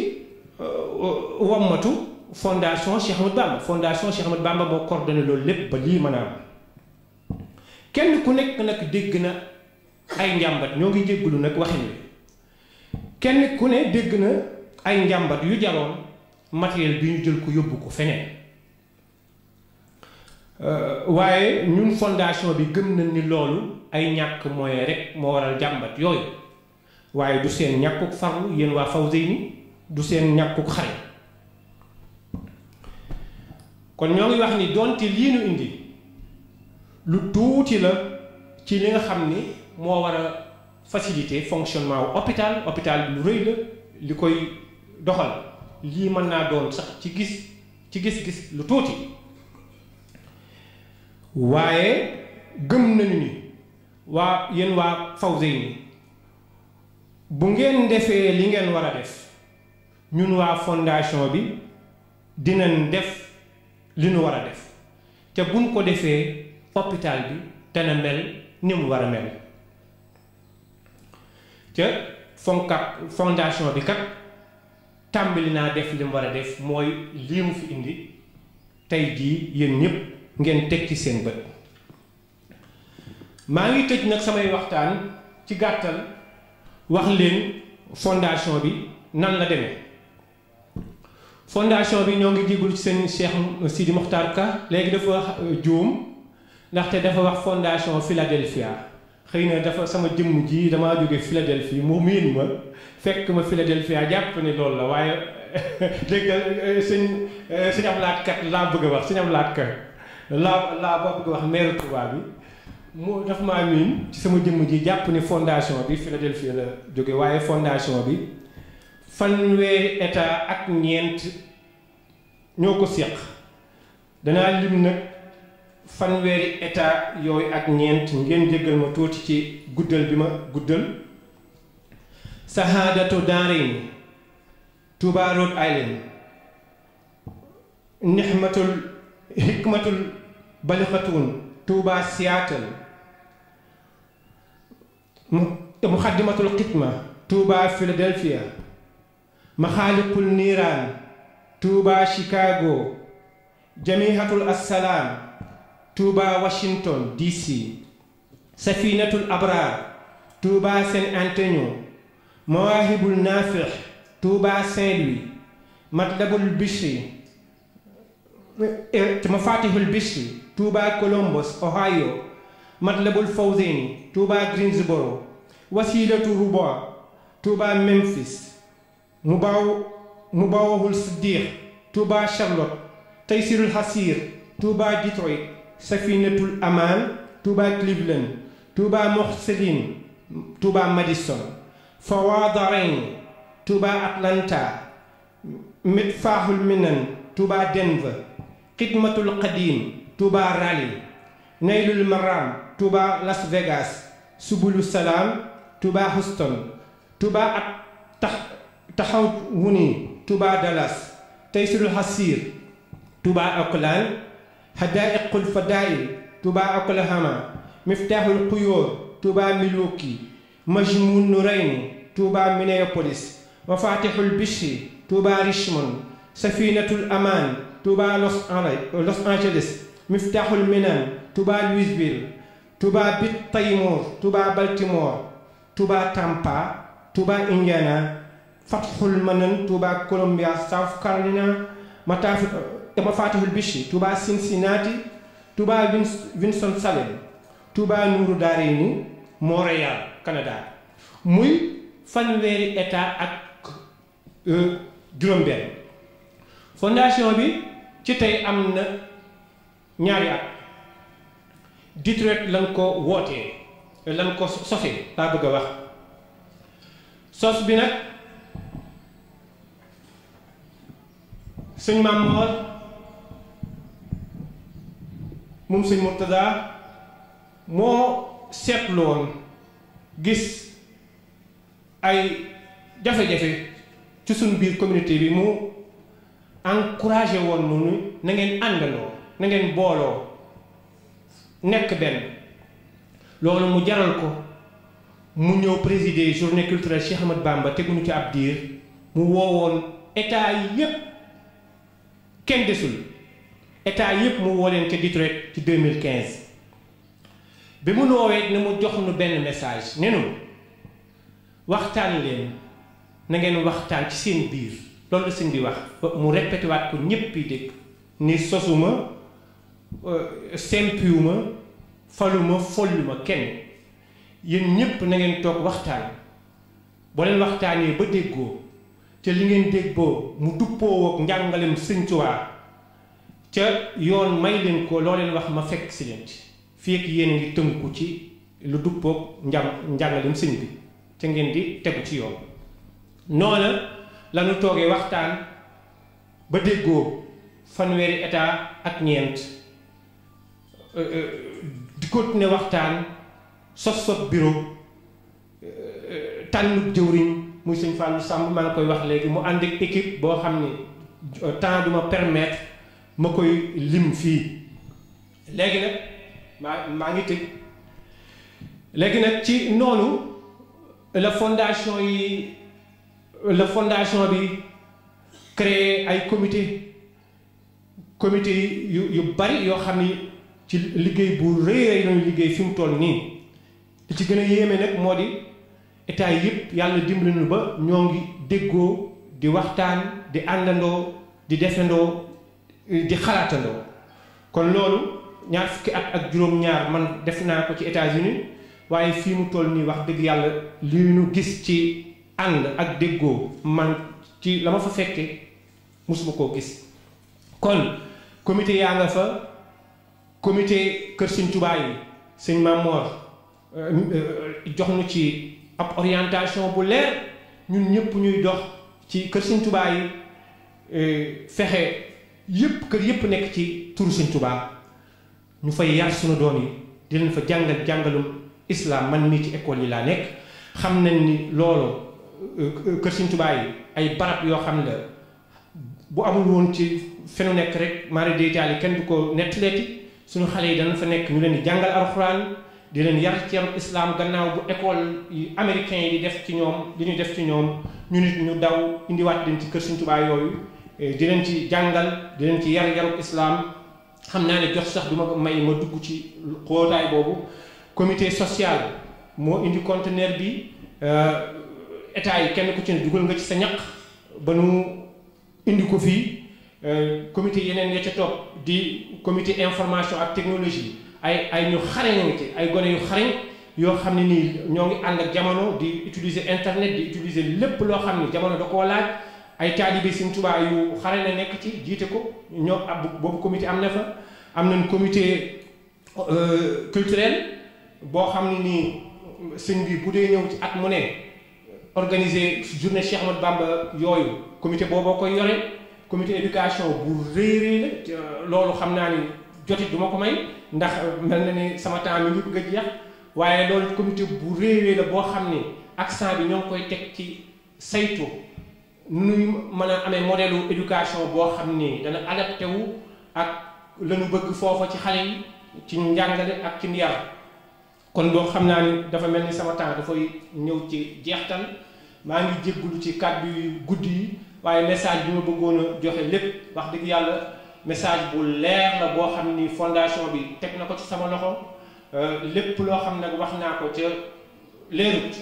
wammatu fondation Cheikh Ahmadou Bamba fondation Cheikh Ahmadou Bamba moo coordonné loolu lépp ba lii mën a am kenn ku nekk nag dégg na ay njàmbat ñoo ngi jéggulu nag waxin wi kenn ku ne dégg na ay njàmbat yu jaroon matériel bi ñu jël ko yóbbu ko feneen waaye ñun fondation bi gëm nañ ni loolu ay ñàkk moyen rek moo waral jàmbat yooyu waaye du seen ñàkkuk farlu yéen waa Fawzeyni du seen ñàkkuk xare kon ñoo ngi wax ni doonte lii nu indi lu tuuti la ci li nga xam ni moo war a faciliter fonctionnement wu hôpital bi lu rëy la li koy doxal lii mën naa doon sax ci gis-gis lu tuuti waaye gëm nañu ni yéen waa Fawzeyni bu ngeen defee li ngeen war a def ñun waa fondation bi dinañ def li nu war a def te buñ ko defee hôpital bi dana mel ni mu war a mel te fondation bi kat tàmbali naa def li mu war a def mooy lii mu fi indi tey jii yéen ñëpp ngeen teg ci seen bët maa ngi tëj nag samay waxtaan ci gàttal wax leen fondation bi nan la demee fondation bi ñoo ngi jégul ci seen Cheikh Sidi Mokhtar Ka léegi dafa wax juum ndaxte dafa wax fondation Philadelphia xëy na dafa sama jëmm ji damaa jóge Philadelphie mu miin ma fekk ma Philadelphia jàpp ne loolu la waaye dégg sëñ am laat kat laa bëgg a wax sëñ am laat kat laa boo bëgg a wax maire Touba bi mu dafa maa miin ci sama jëmm ji jàpp ni fondation bi Philadelphia la jóge waaye fondation bi fanweeri état ak ñeent ñoo ko séq danaa lim nag fanweeri état yooyu ak ñeent ngeen jéggal ma tuuti ci guddal bi ma guddal Sahadatu Daarayni Touba Rhode Island Hikmatul Balixatuun Touba Seattle Muxaddamatul Xidma Touba Philadelphia Maxaaliqul Niiraan Touba Chicago Jamihatul Assalaam Touba Washington DC Safinatul Abraar Touba San Antonio Mawaahibul Naafix Touba Saint-Louis Matlabul Bichri Mafatihul Bichri Touba Columbus Ohio Matlabul Fawzeyni Touba Greensboro Wasilatu Ruba Touba Memphis Mubawahul Siddiq Touba Charlotte Taysirul Hasir Touba Detroit Safinatul Aman Touba Cleveland Touba Moxselin Touba Madison Fawadarain Touba Atlanta Mitfahul Minan Touba Denver Xidmatul Qadim Touba Raleigh Naylul Maram Touba Las Vegas Subulu Salam Touba Houston Touba at Taxawuni Touba Dallas Taysirul Hasir Touba Oakland Hadaiqul Fadail Touba Oklahoma Miftahul Quyor Touba Milwaukee Majmun Nurayni Touba Minneapolis Mafatihul Bichri Touba Richmond Safinatul Aman Touba Los Angeles Miftahul Minan Touba Louisville Touba Bit Taymor Touba Baltimore Touba Tampa Touba Indiana Fathul Manan Touba Columbia South Carolina Mafatihul Bichri Touba Cincinnati Touba Winston-Salem Touba Nourou Darayni Montréal Canada muy fanweeri état ak juróom-benn fondation bi ci tey am na ñaari at Detroit lañ ko wootee lañ ko sosee laa bëgg a wax sos bi nag sëñ Mamor moom sëñ Murtada moo seetlu woon gis ay jafe-jafe ci suñ biir communauté bi mu encouragé woon noonu na ngeen àndandoo na ngeen booloo nekk benn loolu mu jaral ko mu ñëw présider journée culturelle Cheikh Ahmadou Bamba teguñu ci ab diir mu woowoon état yi yépp kenn desul état yépp mu woo leen ca Detroit ci 2015 bi mu noowee ne mu jox nu benn message ne nu waxtaan leen na ngeen waxtaan ci seen biir loolu la sëñ bi wax mu répété waat ko ñépp yi dégg ni sosuma sempiwuma faluma folluma kenn yéen ñépp na ngeen toog waxtaan boo leen waxtaanee ba déggoo ca li ngeen déggoo mu duppoo ak njàngalem Sëñ Tuubaa ca yoon may leen ko loo leen wax ma fekk si leen ci fii ak yéen a ngi tënku ci lu duppoo njàngalem sëñ bi ca ngeen di tegu ci yoon noona lañu toogee waxtaan ba déggoo fanweeri état ak ñeent di continuer waxtaan sos bureau tànn jëwriñ muy sëñ Fallou Samb maa ngi koy wax léegi mu ànd ak équipe boo xam ni temps du ma permettre ma koy lim fii léegi nag maa ngi tëj léegi nag ci noonu la fondation bi créé ay comité yu bari yoo xam ni ci liggéey bu rëy lañu liggéey fi mu toll nii li ci gën a yéeme nag moo di état yëpp yàlla dimbali nu ba ñoo ngi déggoo di waxtaan di àndandoo di defandoo di xalaatandoo kon loolu ñaar fukki at ak juróom-ñaar man def naa ko ci États-Unis waaye fii mu toll nii wax dëgg yàlla li ñu gis ci ànd ak déggoo man ci la ma fa fekke musuma koo gis kon comité yaa nga fa comité Kër Sëñ Tuubaa yi sëñ Mamor jox nu ci ab orientation bu leer ñun ñëpp ñuy dox ci Kër Sëñ Tuubaa yi fexe yëpp kër yëpp nekk ci turu Sëñ Tuubaa ñu fay yar sunu doom yi di leen fa jàngalum islam man mii ci école yi laa nekk xam nañ ni loolu Kër Sëñ Tuubaa yi ay barab yoo xam ne bu amul woon ci fenu nekk rek mari deytaal yi kenn du ko nettaleeti suñu xale yi dana fa nekk ñu leen di jàngal alxuraan di leen yar ci yarum islam gannaaw bu école yi américain yi di def ci ñoom li ñu def ci ñoom ñu nit ñu daw indiwaat leen ci Kër Sëñ Tuubaa yooyu di leen ci jàngal di leen ci yarum islam xam naa ne jox sax du ma may ma dugg ci xóotaay boobu comité social moo indi conteneur bi état yi kenn ku ci ne dugal nga ci sa ñaq ba nu indi ko fii comité yeneen ya ca topp di comité information ak technologie ay ñu xarañ ngi ci ay gone yu xarañ yoo xam ne nii ñoo ngi ànd ak jamono di utiliser internet di utiliser lépp loo xam ne jamono da koo laaj ay taalibe Sëñ Tuubaa yu xarañ la nekk ci jiite ko ñoo boobu comité am na fa am nañ comité culturel boo xam ne nii sëñ bi bu dee ñëw ci at mu ne organiser journée Cheikh Ahmadou Bamba yooyu comité booboo koy yore comité éducation bu rëy la loolu xam naa ni jotit du ma ko may ndax mel na ni sama temps mi ngi bëgg a jeex waaye loolu comité bu rëy la boo xam ni accent bi ñoo ngi koy teg ci saytu nuy mën a amee modèle éducation boo xam ni dana adapté wu ak la ñu bëgg foofa ci xale yi ci njàngale ak ci yar kon boo xam naa ni dafa mel ni sama temps dafay ñëw ci jeextal maa ngi jéggulu ci kàddu yu guddi yi waaye message bi ma bëggoon a joxe lépp wax dëgg yàlla message bu leer la boo xam ni fondation bi teg na ko ci sama loxo lépp loo xam nag wax naa ko ca leerut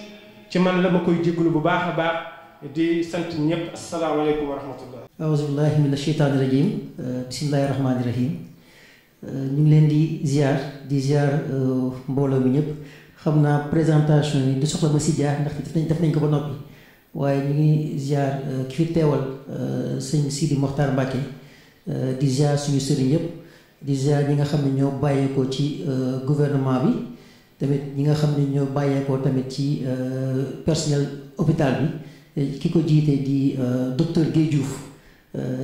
ci man la ma koy jéggulu bu baax a baax di sant ñëpp asalaamaaleykum wa rahmatullah aouzu billahi min asheytaani rajim bismillahi rahmaani rahim ñu ngi leen di ziar mbooloo mi ñëpp xam naa présentation yi du soxla ma si jaar ndax def nañ ko ba noppi waaye ñu ngi ziar ki fi teewal sëñ Sidi Mokhtar Mbacké di ziar suñu sëriñ yëpp di ziar ñi nga xam ne ñoo bàyyeekoo ci gouvernement bi tamit ñi nga xam ne ñoo bàyyeekoo tamit ci personnel hôpital bi ki ko jiite di docteur Guèye Diouf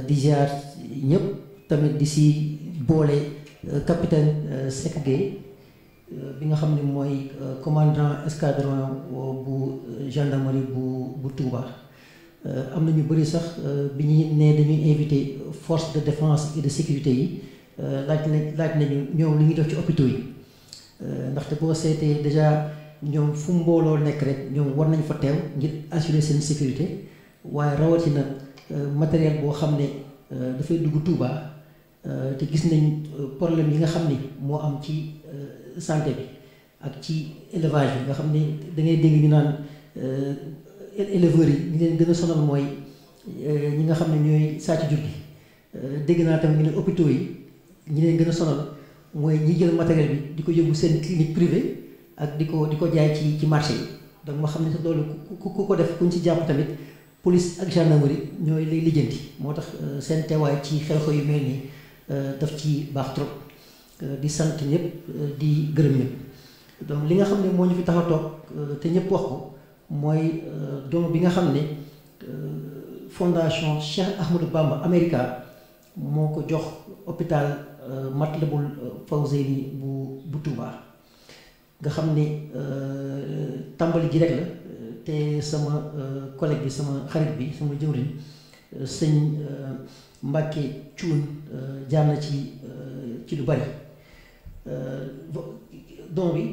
di ziar ñëpp tamit di si boole capitaine Seck Guèye bi nga xam ne mooy commandant escadron bu gendarmerie bu Touba. am na ñu bëri sax bi ñu ne dañuy invité force de défense et de sécurité yi laaj nañu ñoom li ñuy def ci hôpitaux yi ndaxte boo seetee déjà ñoom fu mbooloo nekk rek ñoom war nañ fa teew ngir assurer seen sécurité waaye rawatina matériel boo xam ne dafay dugg Touba te gis nañ problème yi nga xam ni moo am ci santé bi ak ci élevage bi nga xam ne da ngay dégg ñu naan éleveurs yi ñi leen gën a sonal mooy ñi nga xam ne ñooy sàcc jur gi dégg naa tamit ñu ne hôpitaux yi ñi leen gën a sonal mooy ñi jël matériel bi di ko yóbbu seen clinique privée ak di ko jaay ci marché yi donc moo xam ne loolu ku ko def kuñ ci jàpp tamit police ak gendarmerie ñooy lay lijjanti moo tax seen teewaay ci xew-xew yu mel nii daf ci baax trop di sant ñëpp di gërëm ñëpp donc li nga xam ne moo ñu fi tax a toog te ñëpp wax ko mooy doom bi nga xam ne fondation Cheikh Ahmadou Bamba America moo ko jox hôpital Matlaboul Fawzeyni bu Touba nga xam ne tàmbali ji rek la te sama collègue bi sama xarit bi sama jëwriñ sëñ Mbacke Thioune jaar na ci lu bari don bi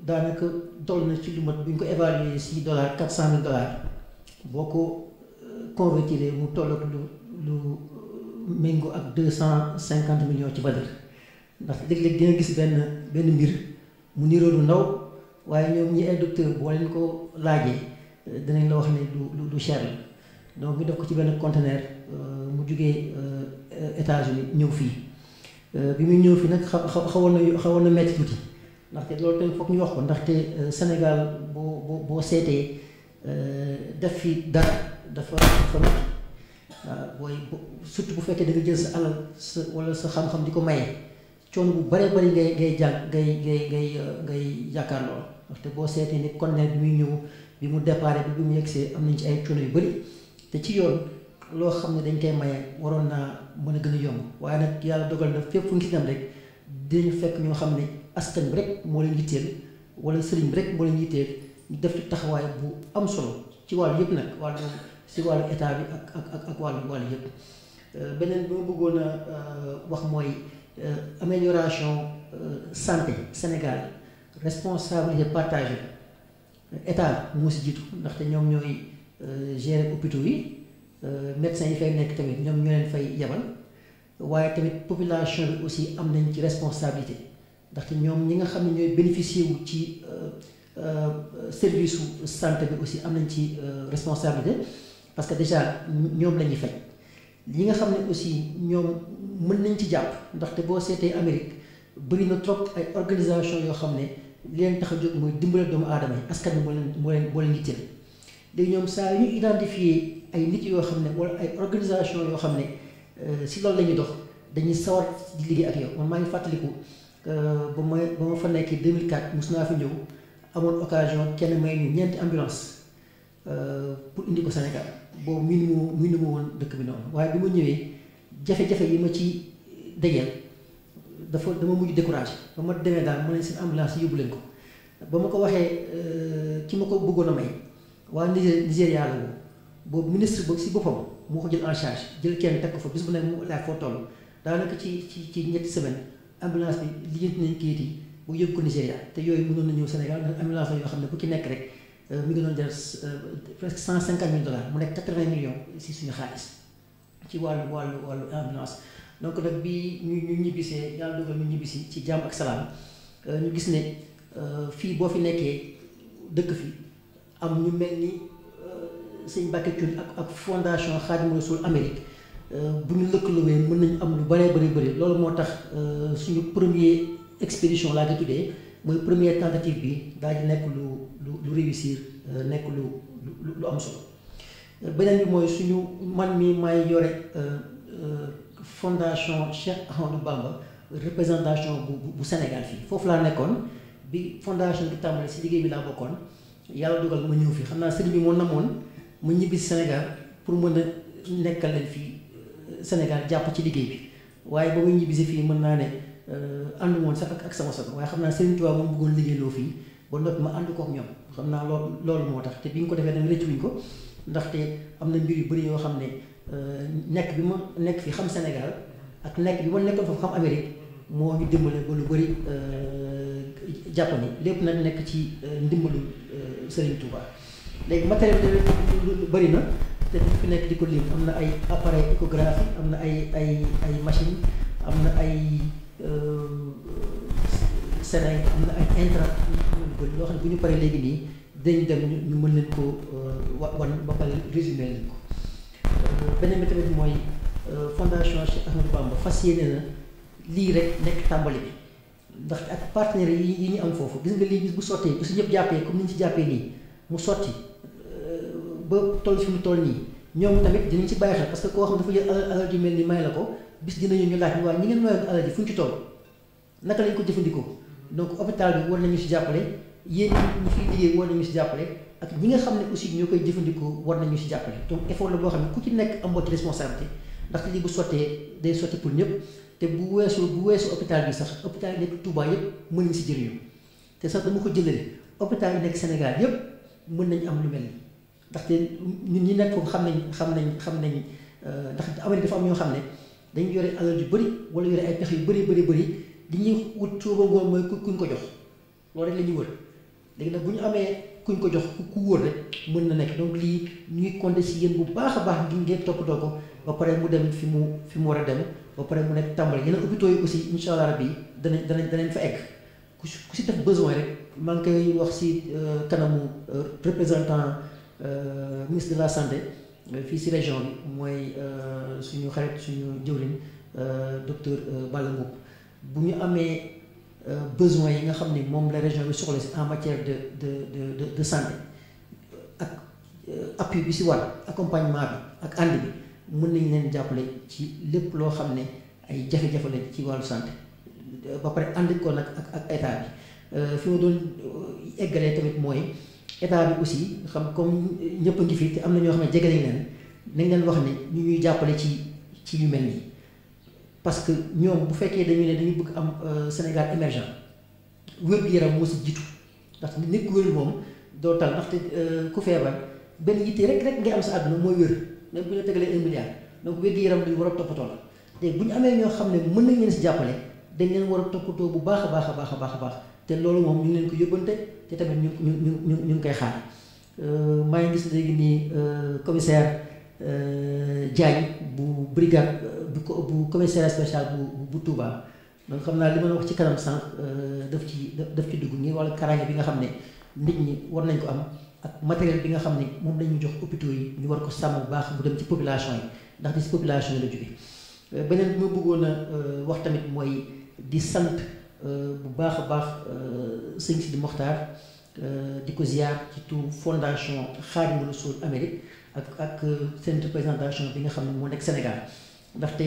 daanaka toll na ci lu mat bu ñu ko évaluer si dollar $400,000 boo ko convertir mu toll ak lu méngoo ak 250 millions ci valeur ndax léeg-léeg dina gis benn mbir mu niroo lu ndaw waaye ñoom ñi ay docteur boo leen ko laajee dinañ la wax ne du cher la donc ñu def ko ci benn conteneur mu jugee États-Unis ñëw fii bi muy ñëw fii nag xawoon na metti tuuti ndaxte loolu tamit foog ñu wax ko ndaxte Sénégal boo seetee def fi dara dafa metti waaw booy surtout bu fekkee da nga jël sa alal wala sa xam-xam di ko maye coono bu bare bari ngay jàkkaarloo ndaxte boo seetee ni conteneur bi muy ñëw bi mu déparé bi mu yegsee am nañ ci ay coono yu bari te ci yoon loo xam ne dañ koy maye waroon naa mën a gën a yomb waaye nag yàlla dogal na fépp fu ñu ci dem rek dinañu fekk ñoo xam ne askan bi rek moo leen yitteel wala sëriñ bi rek moo leen yitteel ñu def ci taxawaay bu am solo ci wàllu yëpp nag si wàllu état bi ak wàllu yëpp beneen bi ma bëggoon a wax mooy amélioration santé Sénégal responsabilité partagée état moo si jiitu ndaxte ñoom ñooy gérer hôpitaux yi médecins yi fay nekk tamit ñoom ñoo leen fay yebal waaye tamit population bi aussi am nañ ci responsabilité ndaxte ñoom ñi nga xam ne ñooy bénéficier wu ci service su santé bi aussi am nañ ci responsabilité parce que déjà ñoom la ñuy fay ñi nga xam ne aussi ñoom mën nañ ci jàpp ndaxte boo seetee Amérique bëri na trop ay organisation yoo xam ne li leen tax a jóg mooy dimbale doomu aadama yi askan bi moo leen yitteel léegi ñoom saa yu ñu identifier ay nit yoo xam ne wala ay organisation yoo xam ne si loolu la ñuy dox dañuy sawar di liggéey ak yow man maa ngi fàttaliku ba ma fa nekkee 2004 mos naa fi ñëw amoon occasion kenn may ñu 4 ambulance pour indi ko Sénégal boobu miinu ma woon dëkk bi noonu waaye bi ma ñëwee jafe-jafe yi ma ci dajeel dama mujj découragé ba ma demee daal ma ne seen ambulance yóbbu leen ko ba ma ko waxee ki ma ko bëggoon a may waa Nigéria la woo boobu ministre ba si boppam moo ko jël en charge jël kenn teg ko fa bis bu ne mu laaj foo toll daanaka ci ñetti semaine ambulance bi lijjanti nañ kayit yi bu yóbbu ko Nigéria te yooyu mënoon na ñëw Sénégal ndax ambulance la yoo xam ne bu ci nekk rek mi ngi doon jar presque $150,000 mu nekk 80 millions si suñu xaalis ci wàllu ambulance donc nag bi ñu ñibbisee yàlla dogal ñu ñibbisi ci jàmm ak salaam ñu gis ne fii boo fi nekkee dëkk fi am ñu mel ni sëñ Mbacke Thioune ak fondation Khadimou Rassoul Amérique bu ñu lëkkaloowee mën nañu am lu bëree bëri loolu moo tax suñu premier expédition laa ko tuddee mooy première tentative bi daal di nekk lu réussir nekk lu am solo beneen bi mooy suñu man mi may yore fondation Cheikh Ahmadou Bamba représentation bu Sénégal fii foofu laa nekkoon bi fondation bi tàmbali si liggéey bi laa bokkoon yàlla dogal ma ñëw fii xam naa sëriñ bi moo namoon ma ñibbi Sénégal pour mën a nekkal leen fii Sénégal jàpp ci liggéey bi waaye ba muy ñibbisi fii mën naa ne àndu woon sax ak sama soto waaye xam naa Sëriñ Tuubaa moom bëggoon liggéeyloo fii ba noppi ma ànd ko ak ñoom xam naa loolu moo tax te bi nga ko defee nag rëccuwuñ ko ndaxte am na mbir yu bëri yoo xam ne nekk bi ma nekk fi xam Sénégal ak nekk bi ma nekkoon foofu xam Amérique moo ñu dimbale ba lu bëri jàppani lépp nag nekk ci ndimbalu Sëriñ Tuubaa léegi matériel lu bëri na te fi nekk di ko lim am na ay appareil échographie am na ay machine am na ay seringue am na ay intrant loo xam ne bu ñu paree léegi nii dañ dem ñu mën leen ko wan ba pare résumé leen ko beneen bi tamit mooy fondation Cheikh Ahmadou Bamba fas yéene na lii rek nekk tàmbali bi ndax ak partenaires yi ñu am foofu gis nga lii bis bu sottee bu si ñëpp jàppee comme ni ñu ci jàppee nii mu sotti ba toll fi mu toll nii ñoom tamit dinañ ci bàyyi xel parce que koo xam dafa jël alal ju mel ni may la ko bis dinañu ñu laaj ni waaye ñi ngeen mayoon alal ji fu ñu ci toll naka lañ ko jëfandikoo donc hôpital bi war nañu si jàppale yéen ñi fiy liggéey war nañu si jàppale ak ñi nga xam ne aussi ñoo koy jëfandikoo war nañu si jàppale donc effort la boo xam ne ku ci nekk am ci responsabilité ndaxte lii bu sottee day sotti pour ñëpp te bu weesu hôpital bi sax hôpital yi nekk Touba yëpp mën nañ si jëriñu te sax dama ko jëlale hôpital yi nekk Sénégal yëpp mën nañ am lu mel ni ndaxte ñun ñi nekk foofu xam nañ ndax Amérique dafa am ñoo xam ne dañu yore alal yu bëri wala yore ay pexe yu bëri li ñuy wut suuba ngoon mooy kuñ ko jox loolu rek la ñuy wër léegi nag bu ñu amee kuñ ko jox ku wóor rek mën na nekk donc lii ñuy compter si yéen bu baax a baax ngeen toppatoo ko ba pare mu dem fi mu war a dem ba pare mu nekk tàmbali yeneen hôpitaux yi aussi incha allah rabbi danañ fa egg ku si def besoin rek maa ngi koy wax si kanamu représentant ministre de la santé fii si région bi mooy suñu xarit suñu jëwriñ docteur Balla Mboup bu ñu amee besoin yi nga xam ni moom la région bi soxla si en matière de santé ak appui bi si war accompagnement bi ak ànd bi mën nañ leen jàppale ci lépp loo xam ne ay jafe-jafe lañ ci wàllu santé ba pare ànd ko nag ak état bi fi ma doon eggalee tamit mooy état bi aussi xam comme ñëpp a ngi fi te am na ñoo xam ne jege nañ leen wax ne ñu ñuy jàppale ci yu mel nii parce que ñoom bu fekkee dañu bëgg am Sénégal émergent wér-gu-yaram moo si jiitu ndax nit ku wér moom doo tal ndaxte ku feebar benn yitte rek ngay am sa àdduna mooy wér même bu ñu tegalee 1 milliard donc wér-gu-yaram lu ñu war a toppatoo la te bu ñu amee ñoo xam ne mën nañ leen si jàppale dañ leen war a toppatoo bu baax a baax te loolu moom ñu ngi leen ko yóbbante te tamit ñu ngi koy xaar maa ngi gis léegi nii commissaire Diagne bu brigade bu commissariat spécial bu Touba donc xam naa li ma wax ci kanam sànq daf ci dugg ngir wàllu kaaraange bi nga xam ne nit ñi war nañ ko am ak matériel bi nga xam ne moom lañu jox hôpitaux yi ñu war ko sàmm bu baax bu dem ci population yi ndax di si population yi la jóge beneen bi ma bëggoon a wax tamit mooy di sant bu baax a baax sëñ Sidi Mokhtar di ko ziar ci tout fondation Khadimou Rassoul Amérique ak seen représentation bi nga xam ne moo nekk Sénégal ndaxte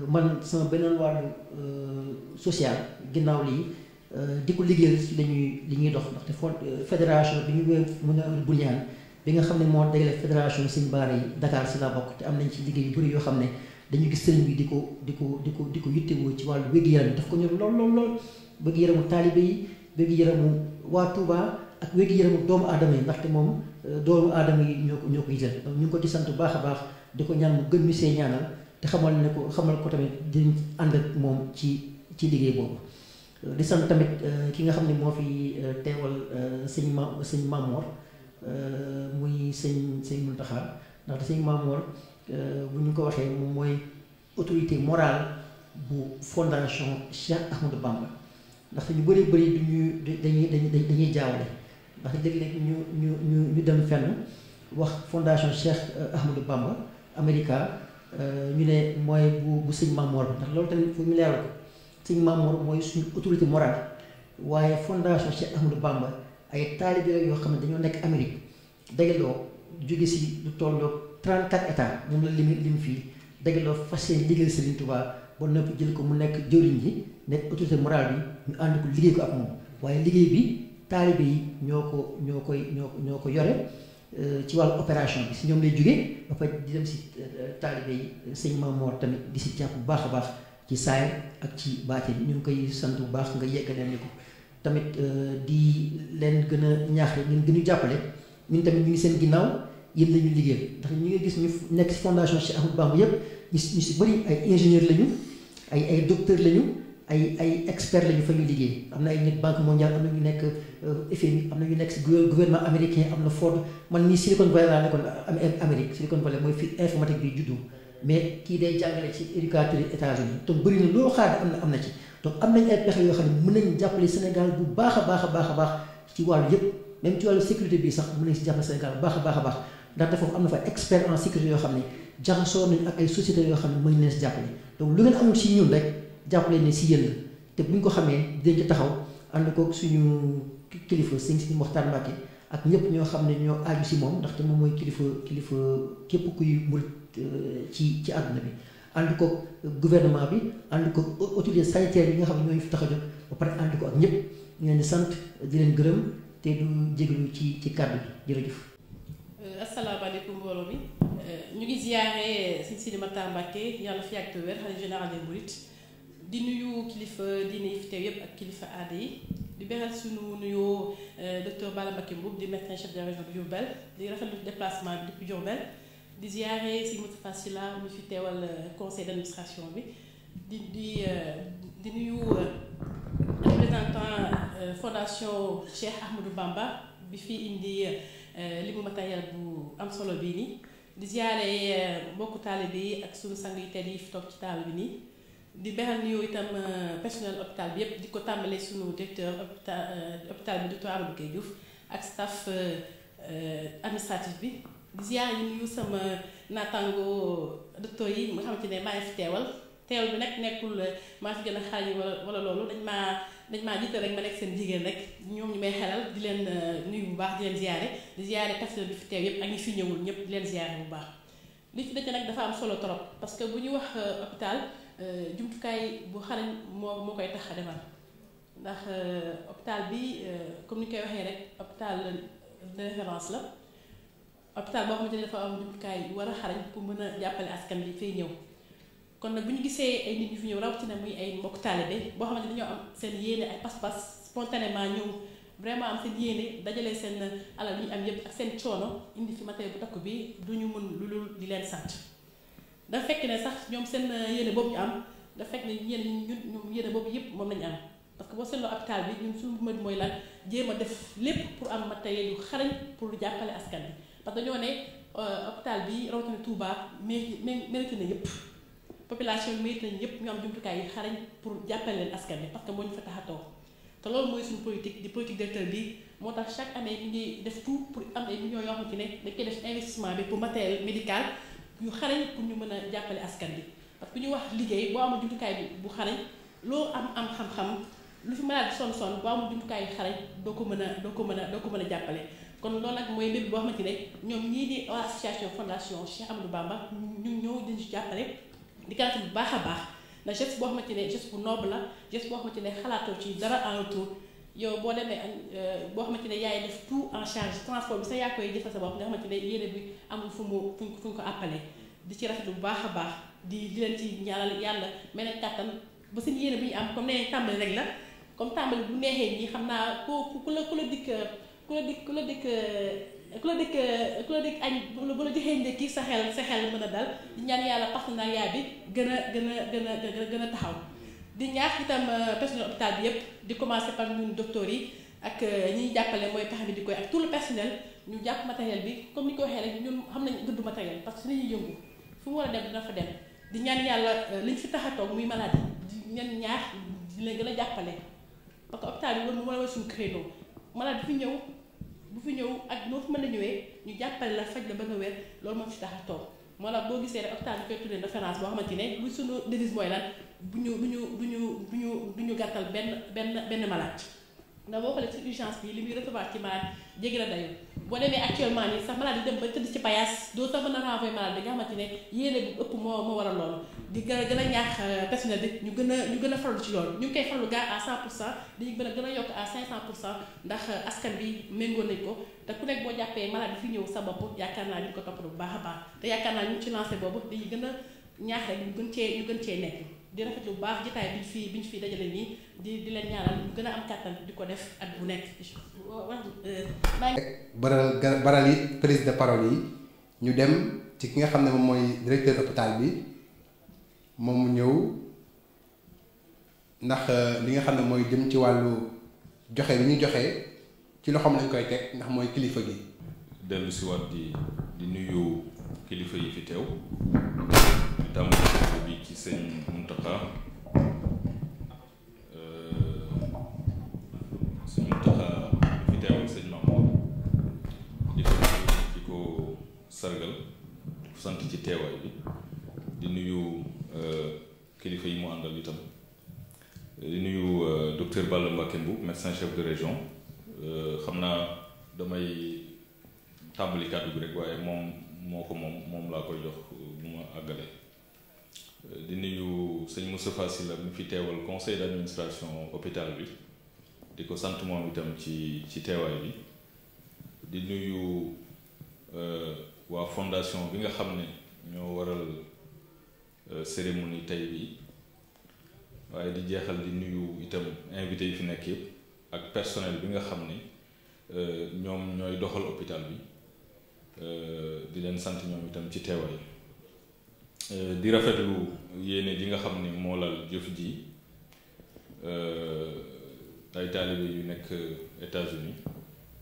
man sama beneen wàllu social ginnaaw lii di ko liggéeyal ci li ñuy dox ndaxte fédération bi ñu mën a Buñaan bi nga xam ne moo dajale fédération Sëñ Baara yi Dakar si la bokk te am nañ ci liggéey yu bëri yoo xam ne dañu gis sëriñ bi di ko yittewoo ci wàllu wér-gu-yaram yi daf ko ñor lool wér-gu-yaramu taalibe yi wér-gu-yaramu waa Touba ak wér-gu-yaramu doomu aadama yi ndaxte moom doomu aadama yi ñoo ko yitteel donc ñu ngi ko di sant bu baax a baax di ko ñaan mu gën ñu see ñaanal te xamal ko tamit dinañ ànd ak moom ci liggéey boobu di sant tamit ki nga xam ne moo fi teewal sëñ Mamor muy sëñ Muntaxa ndaxte sëñ Mamor bu ñu ko waxee moom mooy autorité morale bu fondation Cheikh Ahmadou Bamba ndaxte ñu bëri dañuy jaawale ndax léeg-léeg ñu dem fenn wax fondation Cheikh Ahmadou Bamba America ñu ne mooy bu sëñ Mamor bi ndax loolu tamit fu ñu leeral ko sëñ Mamor mooy suñu autorité morale waaye fondation Cheikh Ahmadou Bamba ay taalibe yoo xam ne dañoo nekk Amérique dajaloo jóge si lu tolloo 34 états moom la lim fii dagaloo fas yéene liggéey Serigne Touba ba noppi jël ko mu nekk jëwriñ ji nekk autorité morale bi ñu ànd ko liggéey ko ak moom waaye liggéey bi taalibe yi ñoo ko yore ci wàllu opération bi si ñoom lay jógee ba pare di dem si taalibe yi sëñ Mamoor tamit di si jàpp bu baax a baax ci saay ak ci baate bi ñu ngi koy sant bu baax nga yeggaleen ni ko tamit di leen gën a ñaax rek ngeen gën a jàppale ñun tamit ñu ngi seen ginnaaw yéen la ñu liggéeyal ndax ñi nga gis ñu nekk si fondation Cheikh Ahmadou Bamba yëpp ñu si bëri ay ingénieur lañu ay docteur lañu ay expert lañu fa ñu liggéey am na ay nit banque mondiale am na ñu nekk FMI am na ñu nekk si gouvernement américain am na Ford man nii Silicon Valley laa nekkoon Amérique Silicon Valley mooy fi informatique bi juddu mais kii day jàngale ci éducateur yi États-Unis donc bëri na loo xaar am na ci donc am nañ ay pexe yoo xam ne mën nañ jàppale Sénégal bu baax a baax ci wàllu yëpp même ci wàllu sécurité bi sax mën nañ si jàppale Sénégal bu baax a baax ndaxte foofu am na fa expert en sécurité yoo xam ne jaxasoo nañ ak ay sociétés yoo xam ne mën leen si jàppale donc lu ngeen amul si ñun rek jàppale ne si yéen la te bu ñu ko xamee dinañ ci taxaw ànd koog suñu kilifa sëñ si Moxtaar Mbàkke ak ñëpp ñoo xam ne ñoo aaju si moom ndaxte moom mooy kilifa képp kuy murit ci àdduna bi ànd koog gouvernement bi ànd koog autorité sanitaire yi nga xam ne ñooñu fi tax a jóg ba pare ànd ko ak ñëpp ñu leen di sant di leen gërëm te du jégalu ci kàddu gi jërëjëf. asalaamaaleykum mbooloo mi ñu ngi ziyaare sëñ Sidi Moxtaar Mbàkke yàlla fi yàgg te wér xalifa général des mourides di nuyu kilifa diine yi fi teew yëpp ak kilifa aada yi di beral suñu nuyoo docteur Balla Mbacké Mboup di médecin chef de la région de Diourbel di rafetlu déplacement bi depuis Diourbel di ziare si Moustapha Sylla mu fi teewal conseil d'administration bi di nuyu représentant fondation Cheikh Ahmadou Bamba bi fi indi li mu matériel bu am solo bii nii di ziare mbokku taalibe yi ak suñu sang yu tedd yi fi toog ci taal bi nii di beral nuyoo itam personnel hôpital bi yépp di ko tàmbalee suñu directeur hôpital bi docteur Amadou Gueye Diouf ak staff administratif bi di ziar yi nuyu sama naataango docteur yi nga xamante ne maa ngi fi teewal bi nag nekkul maa fi gën a xaañ wala loolu dañ maa jiital rek ma nekk seen jigéen rek ñoom ñu may xelal di leen nuyu bu baax di leen ziare personnel bi fi teew yépp ak ñi fi ñëwul ñëpp di leen ziare bu baax li ci dëkk nag dafa am solo trop parce que bu ñu wax hôpital jumtukaay bu xarañ moo koy tax a defar ndax hôpital bi comme ni koy waxee rek hôpital de référence la hôpital boo xamante ne dafa am jumtukaay yu war a xarañ pour mën a jàppale askan bi fay ñëw kon nag bu ñu gisee ay nit ñu fi ñëw rawatina muy ay mbokk taalibe boo xamante ne dañoo am seen yéene ak pas-pas spontanément ñëw vraiment am seen yéene dajale seen alal yi ñu am yépp ak seen coono indi fi matériel bu takku bi du ñu mën lu dul di leen sant dafa fekk ne sax ñoom seen yéene boobu ñu am dafa fekk ne ñun yéene boobu yépp moom lañu am parce que boo seetloo hôpital bi ñun suñu mën mooy lan jéem a def lépp pour am matériel yu xarañ pour jàppale askan bi parce que dañoo ne hôpital bi rawatina Touba mérite na yépp population bi mérite nañu yépp ñu am jumtukaay yi xarañ pour jàppale leen askan bi parce que moo ñu fa tax a toog te loolu mooy suñu politique di politique directeur bi moo tax chaque année ñu ngi def tout pour am ay millions yoo xamante ne dañ koy def investissement bi pour matériel médical yu xarañ pour ñu mën a jàppale askan bi parce que ñu wax liggéey boo amul jumtukaay bi bu xarañ loo am xam-xam lu fi malade bi sonn boo amul jumtukaay yu xarañ doo ko mën a jàppale kon loolu nag mooy mbir boo xamante ne ñoom ñii di waa association fondation Cheikh Ahmadou Bamba ñu ñëw dañu ci jàppale di kanam bu baax a baax ndax geste boo xamante ne geste bu noble la geste boo xamante ne xalaatoo ci dara en retour yow boo demee boo xamante ne yaay def tout en charge transport bi sax yaa koy jëfal sa bopp nga xamante ne yéene bi amul fu ñu ko appelé di ci rafetlu bu baax a baax di leen ci ñaanal yàlla mel ne kàttan ba seen yéene bi ñu am comme nee tàmbali rek la comme tàmbali bu neexee nii xam naa ku la dikk añ bu la joxee ndekki sa xel mën a dal di ñaan yàlla partenariat bi gën a taxaw di ñaax itam personnel hôpital bi yépp di commencer par ñun docteurs yi ak ñiy jàppale mooy pexe bi di koy ak tout le personnel ñu jàpp matériel bi comme ni ko waxee rek ñun xam nañ gëddu matériel parce que li ñuy yëngu fu mu war a dem dina fa dem di ñaan yàlla liñ fi tax a toog muy maladie di ñaan ñaax di leen gën a jàppale parce que hôpital bi loolu moo war suñu créneau malade bu fi ñëw ak noo fi mën a ñëwee ñu jàppale la faj la ba nga wér loolu moo fi tax a toog moo la boo gisee rek hôpital bi koy tuddee référence boo xamante ne lu suñu devise mooy lan du ñu gàttal benn malade ndax boo xoolee ci urgence bi li muy recevoir ci malade jéggi la dayu boo demee actuellement nii sax malade yi dem ba tëdd ci payaas doo sax mën a renvoyer malade bi nga xamante ne yéene bu ëpp moo waral loolu di gën a ñaax personnel bi ñu gën a farlu ci loolu ñu ngi koy farlu gaa à 100% dañu gën a yokk à 500% ndax askan bi méngoo nañ ko te ku nekk boo jàppee malade bi fi ñëw sa bopp yaakaar naa ñu ko toppatoo bu baax a baax te yaakaar naa ñu ci lancé boobu dañuy gën a ñaax rek ñu gën cee nekk di rafetlu bu baax jotaay bi ñu fi dajale nii di leen ñaanal ñu gën a am kàttan di ko def at bu nekk. baral yi prise de parole yi ñu dem ci ki nga xam ne moom mooy directeur hôpital bi moom mu ñëw ndax li nga xam ne mooy jëm ci wàllu joxe bi ñuy joxe ci loxoom lañ koy teg ndax mooy kilifa gi. dellu si waat di nuyu kilifa yi fi teew di tàmbali bi ci sëñ Mountakha fi teewal sëñ Mamour di ko sargal di ko sant ci teewaay bi di nuyu kilifa yi mu àndal itam di nuyu docteur Balla Mbacké Mboup médecin chef de région xam naa damay tàmbali kàddu bi rek waaye moom laa koy jox bu ma àggale di nuyu sëñ Moustapha Sylla mi fi teewal conseil d'administration hôpital bi di ko sant moom itam ci teewaay bi di nuyu waa fondation bi nga xam ne ñoo waral cérémonie tey bi waaye di jeexal di nuyu itam invité yi fi nekk yëpp ak personnel bi nga xam ne ñoom ñooy doxal hôpital bi di leen sant ñoom itam ci teewaay di rafetlu yéene ji nga xam ne moo lal jëf ji ay taalibe yu nekk États-Unis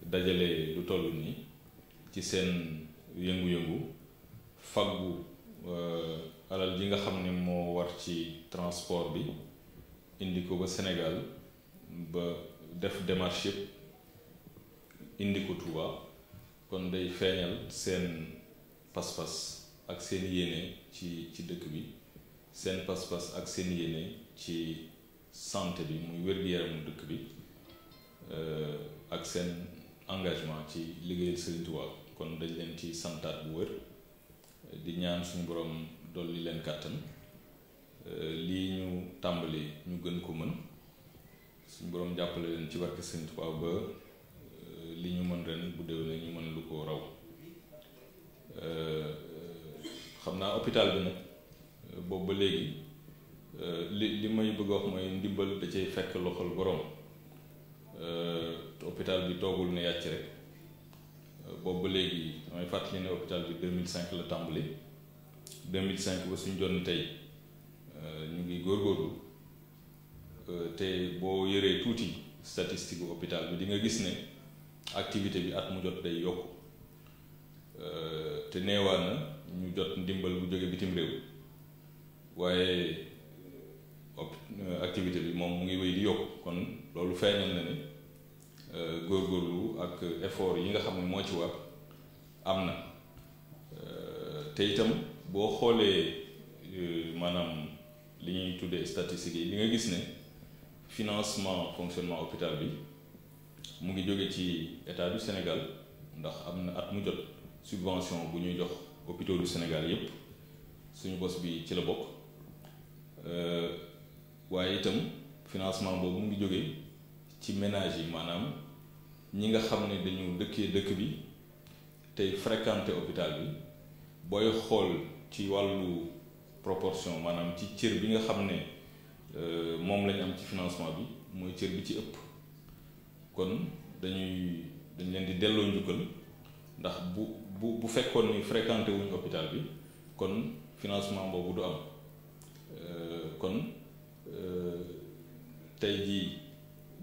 dajale lu toll nii ci seen yëngu-yëngu faggu alal ji nga xam ne moo war ci transport bi indi ko ba Sénégal ba def démarche yëpp indi ko Touba kon day feeñal seen pas-pas ak seen yéene ci dëkk bi seen pas-pas ak seen yéene ci santé bi muy wér-gu-yaramu dëkk bi ak seen engagement ci liggéeyal Serigne Touba kon dañ leen ci santaat bu wër di ñaan suñu borom dolli leen kàttan lii ñu tàmbali ñu gën ko mën suñu borom jàppale leen ci barke Serigne Touba ba li ñu mën ren bu déwénee ñu mën lu ko raw xam naa hôpital bi nag boobu ba léegi li may bëgg a wax mooy ndimbal da cay fekk loxol borom hôpital bi toogul ne yàcc rek boobu ba léegi damay fàttali ne hôpital bi 2005 la tàmbali 2005 ba suñ jonni tey ñu ngi góorgóorlu te boo yëree tuuti statistique bu hôpital bi di nga gis ne activité bi at mu jot day yokk te neewaa na ñu jot ndimbal bu jóge bitim réew waaye activité bi moom mu ngi wéy di yokk kon loolu feeñal na ne góorgóorlu ak effort yi nga xam ne moo ci war am na te itam boo xoolee maanaam li ñuy tuddee statistiques yi li nga gis ne financement fonctionnement hôpital bi mu ngi jóge ci état du Sénégal ndax am na at mu jot subvention bu ñuy jox hôpitaux du Sénégal yépp suñu bos bi ci la bokk waaye itam financement boobu mu ngi jóge ci ménage yi maanaam ñi nga xam ne dañu dëkkee dëkk bi tey fréquenter hôpital bi booy xool ci wàllu proportion maanaam ci cër bi nga xam ne moom lañu am ci financement bi mooy cër bi ci ëpp kon dañ leen di delloo njukkal ndax bu fekkoon ni fréquenté wuñu hôpital bi kon financement boobu du am kon tey jii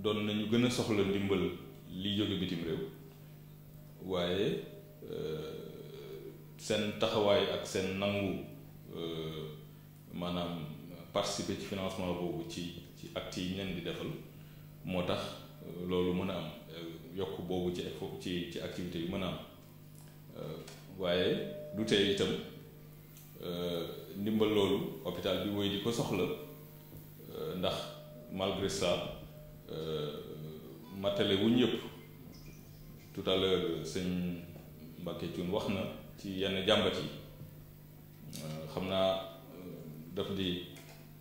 doon nañu gën a soxla ndimbal li jóge bitim réew waaye seen taxawaay ak seen nangu maanaam participer ci financement boobu ci actes yi ñu leen di defal moo tax loolu mën a am yokk boobu ci activité yi mën a am waaye du tey itam ndimbal loolu hôpital bi woy di ko soxla ndax malgré ça matale wuñ yëpp tout à l'heure sëñ Mbacké Thioune wax na ci yenn jàmbat yi xam naa daf di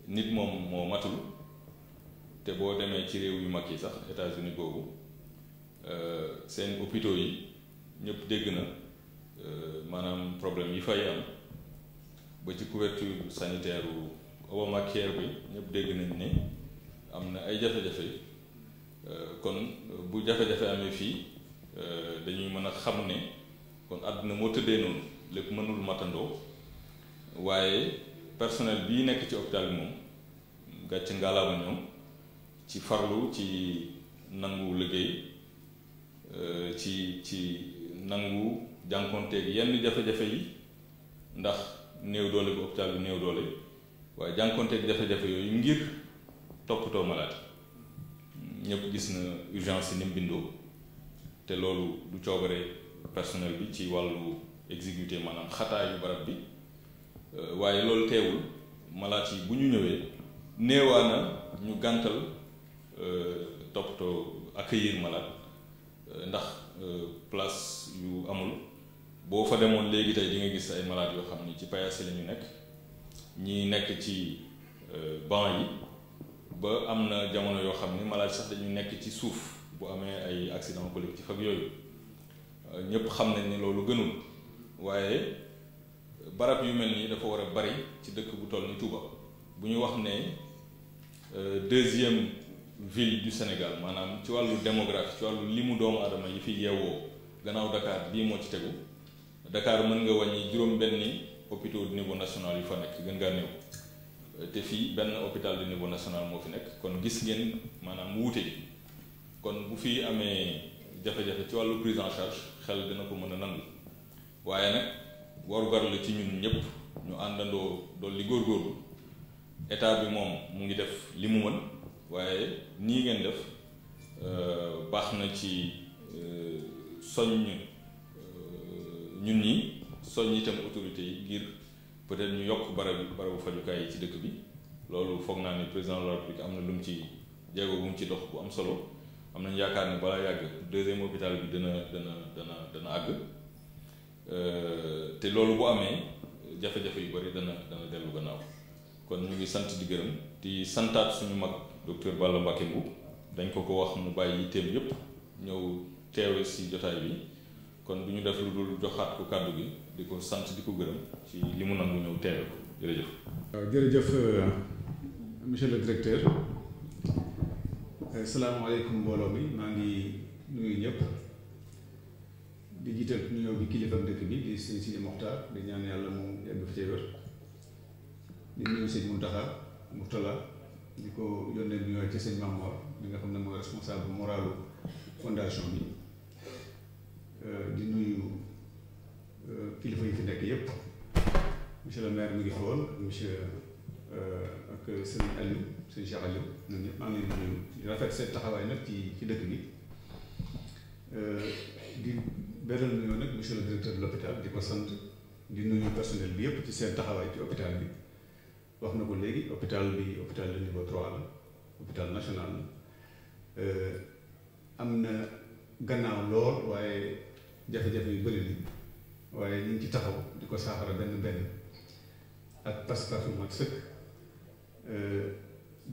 nit moom moo matul te boo demee ci réew yu mag yi sax États-Unis boobu seen hôpitaux yi ñëpp dégg na maanaam problème yi fay am ba ci couverture sanitaire u Obamacare bi ñëpp dégg nañ ne am na ay jafe-jafe kon bu jafe-jafe amee fii dañuy mën a xam ne kon àdduna moo tëddee noonu lépp mënul matandoo waaye personnel bii nekk ci hôpital bi moom gàcc ngaalaama ñoom ci farlu ci nangu liggéey ci nangu jànkonteeg yenn jafe-jafe yi ndax néew doole bi hôpital bi néew doole waaye jànkonteeg jafe-jafe yooyu ngir toppatoo malade ñëpp gis na urgence yi ni mu bindoo te loolu du coobare personnel bi ci wàllu exécuté maanaam xataayu barab bi waaye loolu teewul malade yi bu ñu ñëwee néewaana ñu gàntal toppatoo accueillir malade ndax place yu amul boo fa demoon léegi tey di nga gis ay malade yoo xam ni ci paillasse la ñu nekk ñi nekk ci banc yi ba am na jamono yoo xam ni malade sax dañu nekk ci suuf bu amee ay accident collectif ak yooyu ñëpp xam nañ ne loolu gënul waaye barab yu mel nii dafa war a bari ci dëkk bu toll ni Touba bu ñu wax ne deuxième ville du Sénégal maanaam ci wàllu démographie ci wàllu limu doomu aadama yi fi yeewoo gannaaw Dakar bii moo ci tegu Dakar mën nga wàññi juróom-benni hôpitaux de niveau national yu fa nekk gën ngaa néew te fii benn hôpital de niveau national moo fi nekk kon gis ngeen maanaam wuute gi kon bu fi amee jafe-jafe ci wàllu prise en charge xel dina ko mën a nangu waaye nag warugar la ci ñun ñëpp ñu àndandoo dolli góorgóorlu état bi moom mu ngi def li mu mën waaye nii ngeen def baax na ci soññ ñun ñi soññ itam autorité yi ngir peut-être ñu yokk barabu fajukaay yi ci dëkk bi loolu foog naa ni président de la République am na lu mu ci jéego bu mu ci dox bu am solo am nañu yaakaar ni balaa yàgg deuxième hôpital bi dana àgg te loolu bu amee jafe-jafe yu bari dana dellu gannaaw kon ñu ngi sant di gërëm di santaat suñu mag docteur Balla Mbacké Mboup dañ ko wax mu bàyyi yitteem yépp ñëw teewe ci jotaay bi kon du ñu def lu dul joxaat ko kàddu gi di ko sant di ko gërëm ci li mu nangu ñëw teewe ko jërëjëf. waaw jërëjëf monsieur le directeur salaamaaleykum mbooloo mi maa ngi nuyu ñëpp di jiital nuyoo bi kilifa dëkk bi di sëñ Sidi Mokhtar di ñaan yàlla mu yàgg fi ci wér di nuyu sëñ Mourtala di ko yónnee nuyoo ci sëñ Mamor bi nga xam ne mooy responsable moralu fondation bi di nuyu kilifa yi fi nekk yépp monsieur le maire mi ngi fi woon monsieur ak sëñ Aliou sëñ Cheikh Aliou ñun ñëpp maa ngi leen di nuyu di rafet seen taxawaay nag ci dëkk bi di beral nuyoo nag monsieur le directeur de l'hôpital di ko sant di nuyu personnel bi yépp ci seen taxawaay ci hôpital bi wax na ko léegi hôpital bi hôpital de niveau 3 la hôpital national la am na gannaaw lool waaye jafe-jafe yu bëri ni waaye ñu ngi ci taxaw di ko saafara benn ak pas-pas bu mat sëkk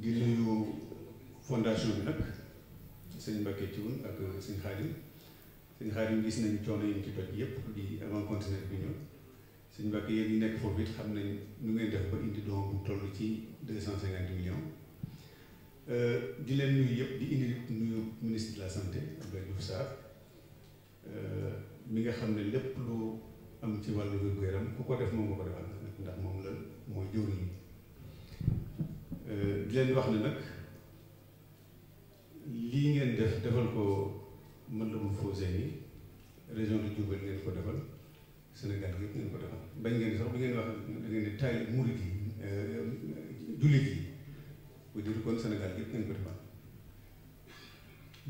di nuyu fondation bi nag sëñ Mbacké Thioune ak sëñ Xaadim gis nañ coono yi ñu ci doj yépp di avant continuer bi ñëw sëñ Mbacké yéen ñi nekk foofu it xam nañ nu ngeen def ba indi doom bu toll ci 250 millions di leen nuyu yëpp di indi nuyu ministre de la santé Abdoulaye Diouf Sarr mi nga xam ne lépp lu am ci wàllu wér-gu-yaram ku ko def moom nga ko defal ndax moom la mooy jëwriñ di leen wax ne nag lii ngeen defal ko Matlaboul Fawzeyni région de Diourbel ngeen ko defal Sénégal yëpp ngeen ko defal bañ ngeen sax bi ngeen wax da ngeen ne taali murit yi jullit yi bu dir kon Sénégal yëpp ngeen ko defal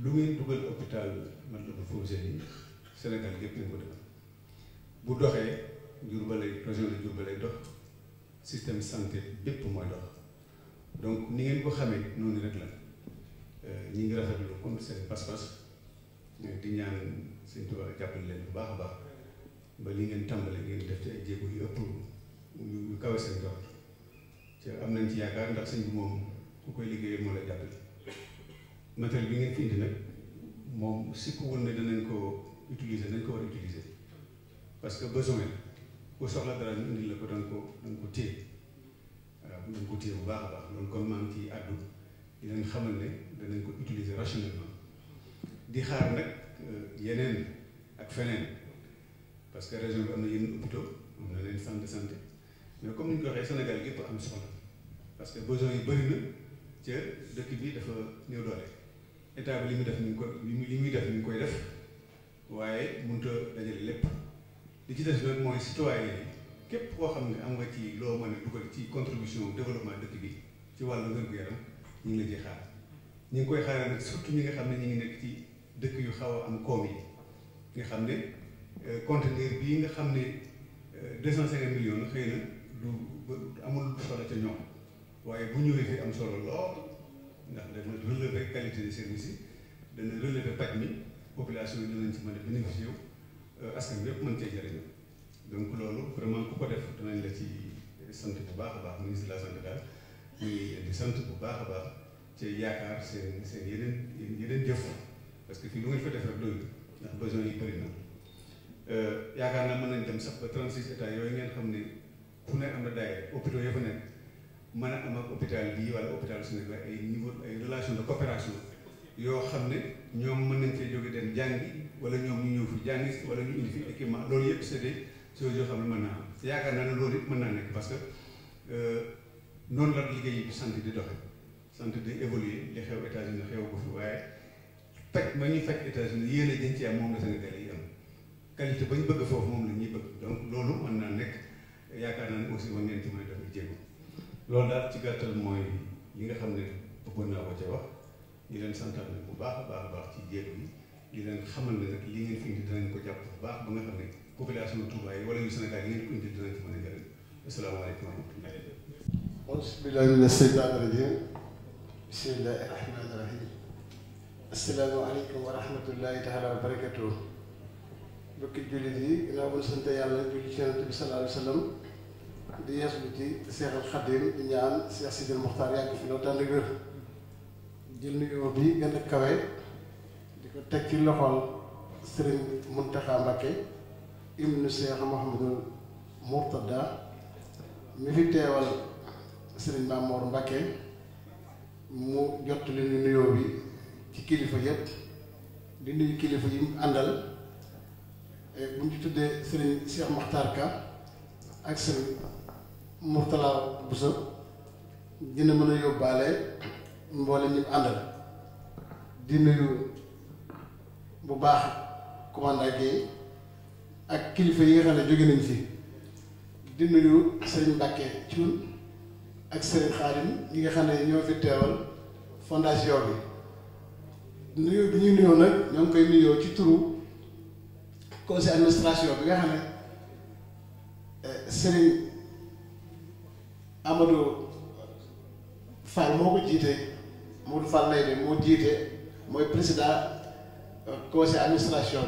lu ngeen dugal hôpital Matlaboul Fawzeyni Sénégal yëpp ngeen ko defal bu doxee Diourbel lay région de Diourbel lay dox système santé bépp mooy dox donc ni ngeen ko xamee noonu rek la ñi ngi rafetlu kon seen pas-pas di ñaan Sëñ Tuubaa jàppale leen bu baax a baax ba li ngeen tàmbale ngeen def ci ay jéego yu ëpp yu kawe seen jot te am nañ ci yaakaar ndax sëñ bi moom ku koy liggéeyal moo lay jàppale matériel bi ngeen fi indi nag moom sikkuwul ne danañ ko utiliser nañ ko war a utiliser parce que besoin ku soxla dara ñu indil la ko danga ko téye waaw danga ko téye bu baax a baax loolu kon maa ngi ciy àddu di leen xamal ne danañ ko utiliser rationnellement di xaar nag yeneen ak feneen parce que région bi am na yeneen hôpitaux am na leen centre de santé mais comme ni ñu ko waxee Sénégal yëpp am soxla parce que besoin yi bëri na ca dëkk bi dafa néew doole état bi li muy def ni ngi koy def waaye mënut a dajale lépp li ci des nag mooy citoyen yi képp koo xam ne am nga ci loo mën a dugal ci contribution développement dëkk bi ci wàllu wér-gu-yaram ñu ngi la ciy xaar ñu ngi koy xaaral nag surtout ñi nga xam ne ñu ngi nekk ci dëkk yu xaw a am koom yi nga xam ne conteneur bii nga xam ne 250 millions xëy na du amul solo ca ñoom waaye bu ñëwee fi am solo lool ndax dana relever qualité de service yi dana relever paj mi population yi dinañ ci mën a bénéficier wu askan bi yëpp mën cee jëriñu donc loolu vraiment ku ko def danañ la ci sant bu baax a baax ministre de la santé daal muy di sant bu baax a baax ci yaakaar seen yeneen jëf parce que fii lu ngeen fa def rek doyul ndax besoin yi bëri na yaakaar naa mën nañ dem sax ba 36 états yooyu ngeen xam ne fu ne am na daayira hôpitaux yoo fa nekk mën a am ak hôpital bii wala hôpital Sénégal ay niveau ay relation de coopération yoo xam ne ñoom mën nañ cee jóge dem jàngi wala ñoom ñu ñëw fi jàngi wala ñu indi fi équipement loolu yëpp c'est des choses yoo xam ne mën naa am yaakaar naa ne loolu it mën naa nekk parce que noonu la liggéey bi santé di doxe santé di évoluer li xew États-Unis xew ko fi waaye faj ma ñuy faj États-Unis yéen a jën ci am moom la Sénégal yi am qualité ba ñu bëgg foofu moom la ñuy bëgg donc loolu mën naa nekk yaakaar naa ne aussi war ngeen ci mën a def jéego loolu daal ci gàttal mooy li nga xam ne bëggoon naa ko ca wax di leen santal nag bu baax a baax ci jéego yi di leen xamal ne nag li ngeen fi indi dinañ ko jàpp bu baax ba nga xam ne population Touba yi wala yu Sénégal yi ngeen ko indi dinañ ci mën a jëriñ asalaamaaleykum wa rahmatullahi bismillahi mina sheytaani rajim bismillahi rahmaani rahim asalaamaaleykum wa rahmatullahi taala wa barakatuh bokki jullit yi ginnaaw bu ñu sant yàlla julli ci Yonent bi sallallahu alayhi wa sallam di yeeslu ci Seex al Xadim di ñaan Seex Sidil Muxtaar yàgg fi loolu tànn wér jël nuyoo bi gën a kawe di ko teg ci loxol Sëriñ Muntaxa Mbakke ibnu Seex Muhammadul Murtada mi fi teewal Sëriñ Mamoor Mbakke mu jot li ñu nuyoo bi ci kilifa yépp di nuyu kilifa yi mu àndal bu ñu ci tuddee Sëriñ Seex Muxtaar Ka ak Sëriñ Murtala Buso dina mën a yóbbaale mboole ñi àndal di nuyu bu baax commandant Guèye ak kilifa yi nga xam ne jóge nañ fi di nuyu Sëriñ Mbàkke Cuun ak Sëriñ Xaadim ñi nga xam ne ñoo fi teewal fondation bi nuyu bi ñuy nuyoo nag ñoo ngi koy nuyoo ci turu conseil administration bi nga xam ne Sëriñ Amadou Fall moo ko jiite Modou Fall lay de moo jiite mooy président conseil administration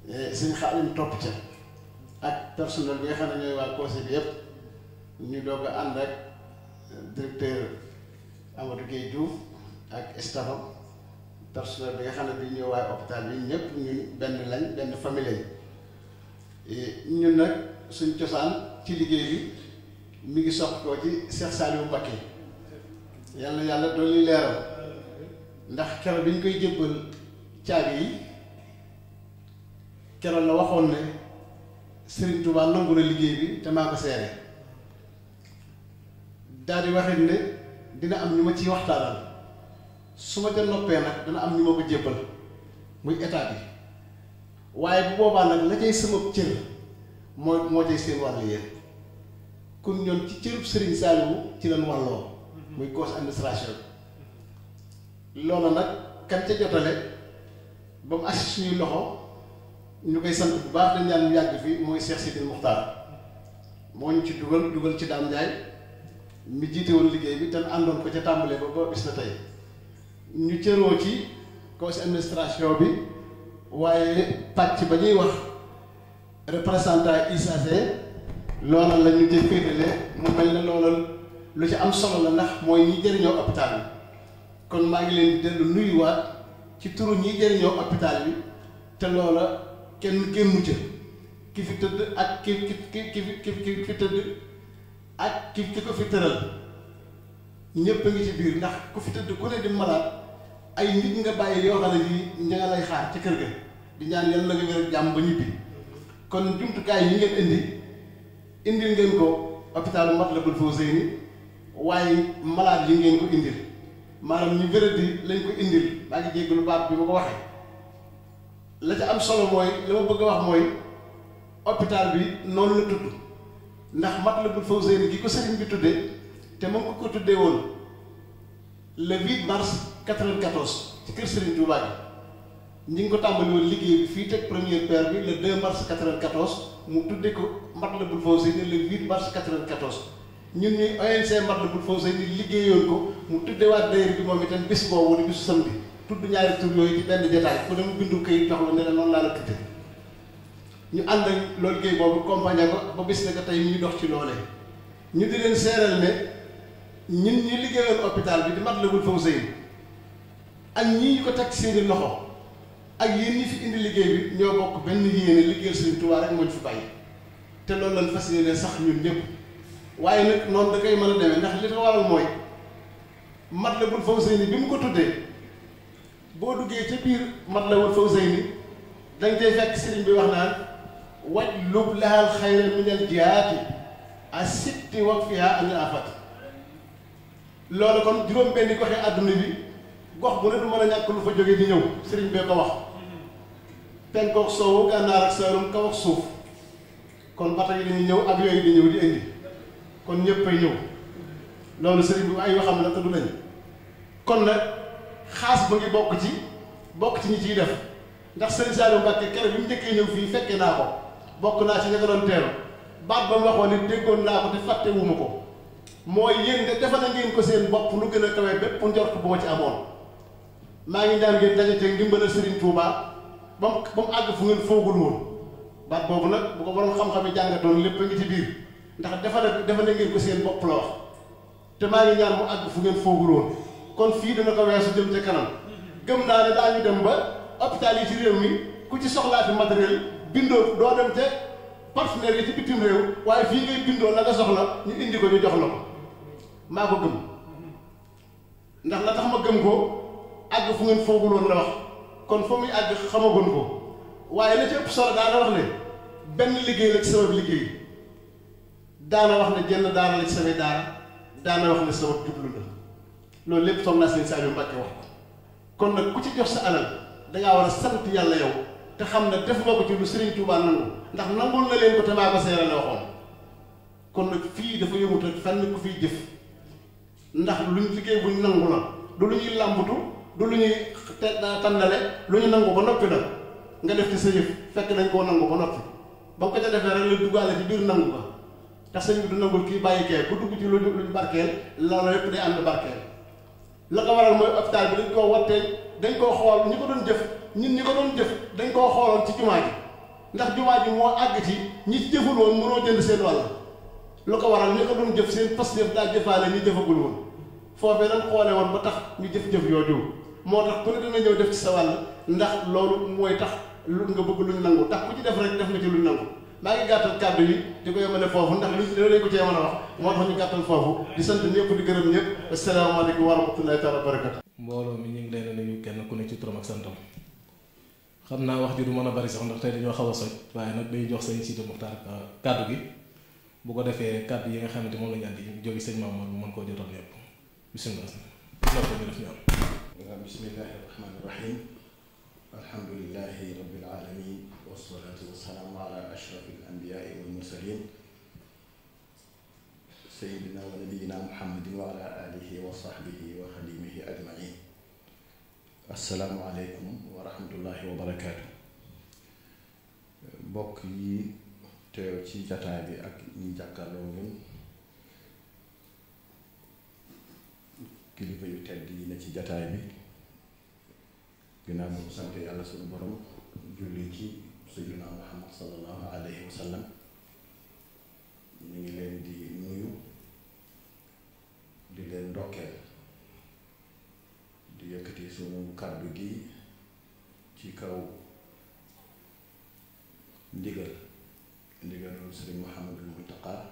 bi Sëriñ Xaadim topp ca ak personnel bi nga xam ne ñooy waa conseil bi yépp ñu doog a ànd ak directeur Amadou Guèye Diouf ak staffam personnel bi nga xam ne bi ñëw waaye hôpital bi ñëpp ñun benn lañ benn famille lañ ñun nag suñ cosaan ci liggéey bi mi ngi soq koo ci Cheikh Saliou Mbacké yàlla yàlla dolli leeral ndax keroog bi ñu koy jébbal caabi yi keroog la waxoon ne Serigne Touba nangu na liggéey bi te maa ko seere daal di waxit ne dina am ñu ma ciy waxtaanal su ma ca noppee nag dana am ñu ma ko jébbal muy état bi waaye bu boobaa nag la cay sama cër moo cay seen wàll yéen kon ñoom ci cërub Serigne Saliou ci lañ wàlloo muy conseil administration bi loolu nag kan ca jotale ba mu agsi suñuy loxo ñu koy sant bu baax dañ ñaan mu yàgg fi mooy Cheikh Sidil Muxtaar moo ñu ci dugal ci Dame Ndiaye mi jiite woon liggéey bi te àndoon ko ca tàmbalee ba bis na tey ñu cëroo ci conseil administration bi waaye pàcc ba ñuy wax représentant ICAC loola la ñu jël féetale mu mel ne loola lu ci am solo la ndax mooy ñi jëriñoo hôpital bi kon maa ngi leen di dellu nuyuwaat ci turu ñi jëriñoo hôpital bi te loola kenn génnu ca ki fi tëdd ak ki fi tëdd ak ki ko fi tëral ñépp a ngi ci biir ndax ku fi tëdd ku ne di malade ay nit nga bàyyi yoo xam ne yi ña nga lay xaar ca kër ga di ñaan yàlla nga wér jàmm ba ñibbi kon jumtukaay yi ngeen indil ngeen ko hôpital Matlaboul Fawzeyni waaye malade yi ngeen ko indil maanaam ñu wéradi lañ ko indil maa ngi jéggalu baat bi ma ko waxee la ca am solo mooy li ma bëgg a wax mooy hôpital bi noonu la tudd ndax Matlaboul Fawzeyni gi ko sëriñ bi tuddee te mu ngi ko tuddee woon le 8 mars 94 ci kër Serigne Touba gi ñi ngi ko tàmbali woon liggéey bi fii teg première pierre bi le 2 mars 94 mu tuddee ko Matlaboul Fawzeyni le 8 mars 94 ñun ñuy ONC Matlaboul Fawzeyni liggéeyoon ko mu tuddewaat daayira bi moom itam bis boobu di bisu samedi tudd ñaari tur yooyu ci benn jotaay ku dem bindu këyit jox la ne la noonu laa la tudde ñu ànd ak loolu liggéey boobu compagnie ko ba bis ne ko tey ñu dox ci loolee ñu di leen seeral ne ñun ñi liggéeyoon hôpital bi di Matlaboul Fawzeyni ak ñii ñu ko teg seeni loxo ak yéen ñi fi indi liggéey bi ñoo bokk benn yéene liggéeyal Sëriñ Tuubaa rek moo ñu fi bàyyi te loolu lañ fas yéene sax ñun ñëpp waaye nag noonu da koy mën a demee ndax li ko waral mooy Matlaboul Fawzeyni bi mu ko tuddee boo duggee ca biir Matlaboul Fawzeyni dañ koy fekk sëriñ bi wax naan wajlub lahal xayra minal jihaati asitti waqfiha anil afati loolu kon juróom-benni goxi àdduna bi gox bu ne du mën a ñàkk lu fa jógee di ñëw sëriñ bee ko wax penkook soowu gànnaar ak saalum kaw ak suuf kon bata yi dañuy ñëw avion yi di ñëw di indi kon ñëpp ay ñëw loolu sëriñ bi ay waxam la te du lañ kon nag xaas ba ngi bokk ci ñi ciy def ndax sëriñ Saliou Mbacke keroog bi mu njëkkee ñëw fii fekke naa ko bokk naa ci ña ko doon teeru baat ba mu waxoon nit déggoon naa ko te fàtte wuma ko mooy yéen de defe na ngeen ko seen bopp lu gën a kawe bépp njort bu ma ci amoon maa ngi daan ngeen daje te ndimbalal Serigne Touba ba mu àgg fu ngeen foogul woon baat boobu nag bu ko borom xam-xam yi jàngatoon lépp a ngi ci biir ndax defe na ngeen ko seen bopp la wax te maa ngi ñaan mu àgg fu ngeen foogul woon kon fii dana ko weesu jëm ca kanam gëm naa ne daañu dem ba hôpital yi ci réew mi ku ci soxlaati matériel bindoo doo dem te partenaires yi ci bitim réew waaye fii ngay bindoo la nga soxla ñu indi ko ñu jox la ko maa ko gëm ndax la tax ma gëm ko àgg fu ngeen foogul woon la wax kon fa muy àgg xamagoon ko waaye la ci ëpp solo daana wax ne benn liggéey la ci sama liggéey daana wax ne jenn daara la ci samay daana wax ne sama jublu la loolu lépp soxna Sëriñ Saliou Mbacke wax ko kon nag ku ci jox sa alal dangaa war a sant yàlla yow te xam ne def nga ko ci lu Serigne Touba nangu ndax nangul na leen ko te maa ko seere la waxoon kon nag fii dafa yëngut ak fenn ku fiy jëf ndax luñ liggéey buñ nangu la du lu ñuy làmbutu du lu ñuy tànnale lu ñu nangu ba noppi nag nga def ci sa yëf fekk dañ koo nangu ba noppi ba nga ko ca defee rek la duggaale ci biir nangu ko ndax sëñ bi du nangul kii bàyyi kee ku dugg ci lu barkeel loolu yëpp day ànd barkeel la ko waral mooy hôpital bi dañ koo wattee dañ koo xool ñi ko doon jëf ñun ñi ko doon jëf dañ koo xooloon ci jumaa ji ndax jumaa ji moo àgg ci ñi ci jëful woon mënoo jënd seen wàll lu ko waral ñi ko doon jëf seen Pastef daa jëfaale ñi jëfagul woon foofee dañ xoole woon ba tax ñu jëf-jëf yooyu moo tax ku ne dina ñëw def ci sa wàll ndax loolu mooy tax lu nga bëgg luñ nangu tax ku ci def rek def nga ci luñ nangu maa ngi gàttal kàddu yi di ko yemale foofu ndax lu lañ ko cee mën a wax moo tax ñu gàttal foofu di sant ñëpp di gërëm ñëpp asalaamaaleykum wa rahmatullahi taala wa barakatu mbooloo mi ñu ngi leen a nuyu kenn ku ne ci turam ak santam xam naa wax ji du mën a bari sax ndax tey dañoo xaw a soj waaye nag dañuy jox sëñ Sidi Muxtaar kàddu gi bu ko defee kàddu yi nga xamante moom la ñu andi jógi sëñ Mamour bi mën koo jotal ñëpp bisimilah loolu ñu def ñu am bismillahi rahmani rahim alhamdulilahi rabbil alamin wassalatu wassalaamu ala ashrafil anbiyaai wal mursalin sayyidina wa nabiyina muhammadin wa ala alihi wa sahbihi wa xadimihi ajmain assalaamu aleykum wa rahmatullahi wa barakaatu mbokk yi teew ci jataay bi ak ñi jàkkaarloo ñun kilifa yu tedd yi ne ci jataay bi ginnaaw bu sant yàlla suñu borom julli ci sayyidina Muhammad sallallahu alayhi wa sallam ñu ngi leen di nuyu di leen ndokkeel di yëkkati sunu kàddu gi ci kaw ndigalul sëriñ Mouhamadul Muntaqa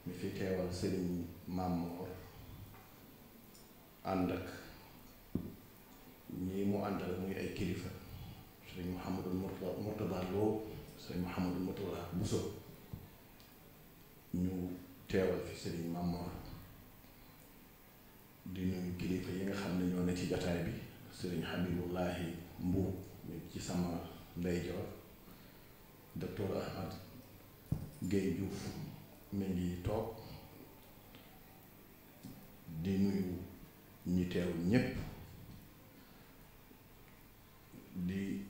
mi fi teewal sëriñ Mamoor ànd ak ñi mu àndal muy ay kilifa sëriñ Mouhamadul Murtada Lo sëriñ Mouhamadul Murtada Buso ñu teewal fi sëriñ Mamoor di nuyu kilifa yi nga xam ne ñoo ne ci jataay bi sëriñ Habibullahi Mbuub mi ci sama ndeyjoor docteur Ahmad Guèye Diouf mi ngi toog di nuyu ñi teew ñépp di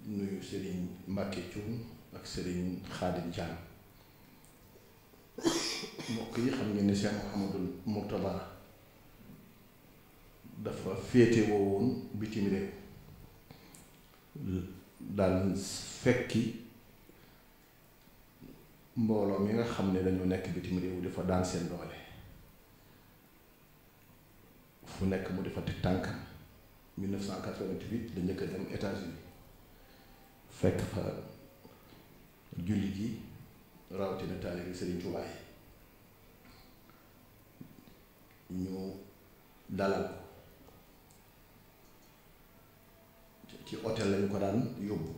nuyu sëriñ Mbàkke Cuun ak sëriñ Xaadim Jaan mbokk yi xam ngeen ne Cheikh Mouhamadul Mourtada dafa féete woowoon bitim réew daal fekki mbooloo mi nga xam ne dañoo nekk bitim réew dafa daan seen doole fu nekk mu dafa teg tànkam 1988 la njëkk a dem États-Unis fekk fa julli gi rawatina taalibe Sëriñ Tuubaa yi ñu dalal ci hôtel lañu ko daan yóbbu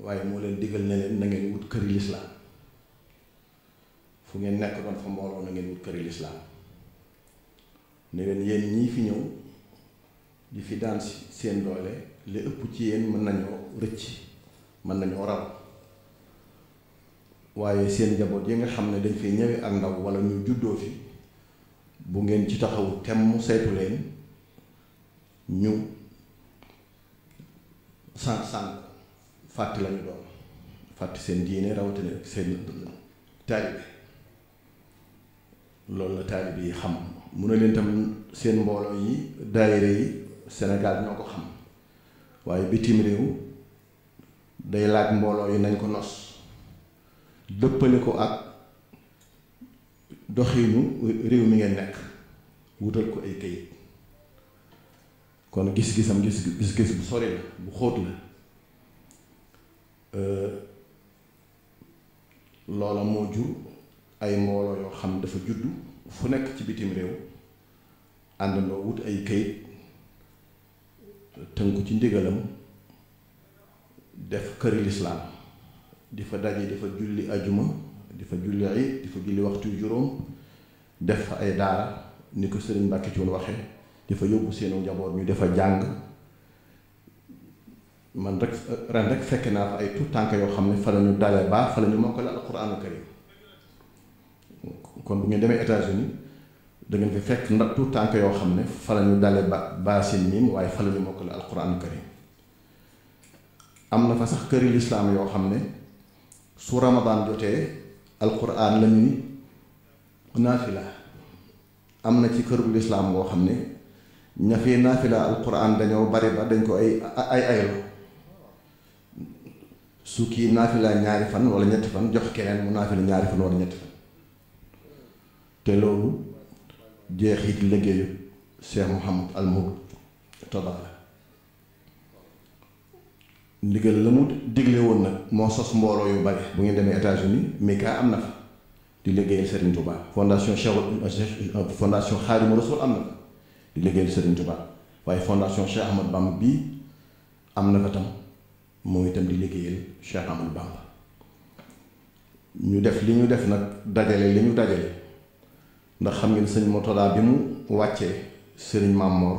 waaye moo leen digal ne leen na ngeen wut këri lislaam fu ngeen nekk doon fa mbooloo na ngeen wut këri lislaam ne leen yéen ñii fi ñëw di fi daan seen doole li ëpp ci yéen mën nañoo rëcc mën nañoo raw waaye seen njaboot yi nga xam ne dañ fay ñëwee ak ndaw wala ñu juddoo fi bu ngeen ci taxawu temm saytu leen ñu sànq fàtti lañu doon fàtti seen diine rawatina seen taalibe loolu la taalibe yi xam mu ne leen tam seen mbooloo yi daayira yi Sénégal ñoo ko xam waaye bitim réew day laaj mbooloo yi nañ ko nos dëppale ko ak doxinu réew mi ngeen nekk wutal ko ay kayit kon gis-gisam gis-gis bu sori la bu xóot la loola moo jur ay mbooloo yoo xam dafa juddu fu nekk ci bitim réew àndandoo wut ay kayit tënku ci ndigalam def këri lislaam di fa daje di fa julli ajuma di fa julli iid di fa julli waxtu juróom def fa ay daara ni ko sëriñ Mbàkke Cuun waxe di fa yóbbu seenu njaboot ñu defa jàng man rek ren rek fekk naa fa ay tout tànk yoo xam ne fa la ñu dalee baax fa la ñu mokkale alquraanu karim kon bu ngeen demee États-Unis da ngeen fi fekk ndax tout tànk yoo xam ne fa la ñu dalee baa seen miim waaye fa la ñu mokkale alquraanu karim am na fa sax këri lislaam yoo xam ne su ramadaan jotee alquraan la ñuy naafila am na ci këru lislaam boo xam ne ña fi naafila alquraan dañoo bari ba dañ ko ay aylo su kii naafila ñaari fan wala ñetti fan jox keneen mu naafila ñaari fan wala ñetti fan te loolu jeexit liggéeyu Cheikh Mouhamad al Mourtada la ndigal la mu digle woon nag moo sos mbooloo yu bari bu ngeen demee États-Unis Mika am na fa di liggéeyal Serigne Touba fondation fondation Xaadimu Rasuul am na fa di liggéeyal Serigne Touba waaye fondation Cheikh Ahmad Bamba bii am na fa tam moom itam di liggéeyal Cheikh Ahmad Bamba ñu def li ñu def nag dajale li ñu dajale ndax xam ngeen sëñ Mourtada bi mu wàccee Serigne Mamor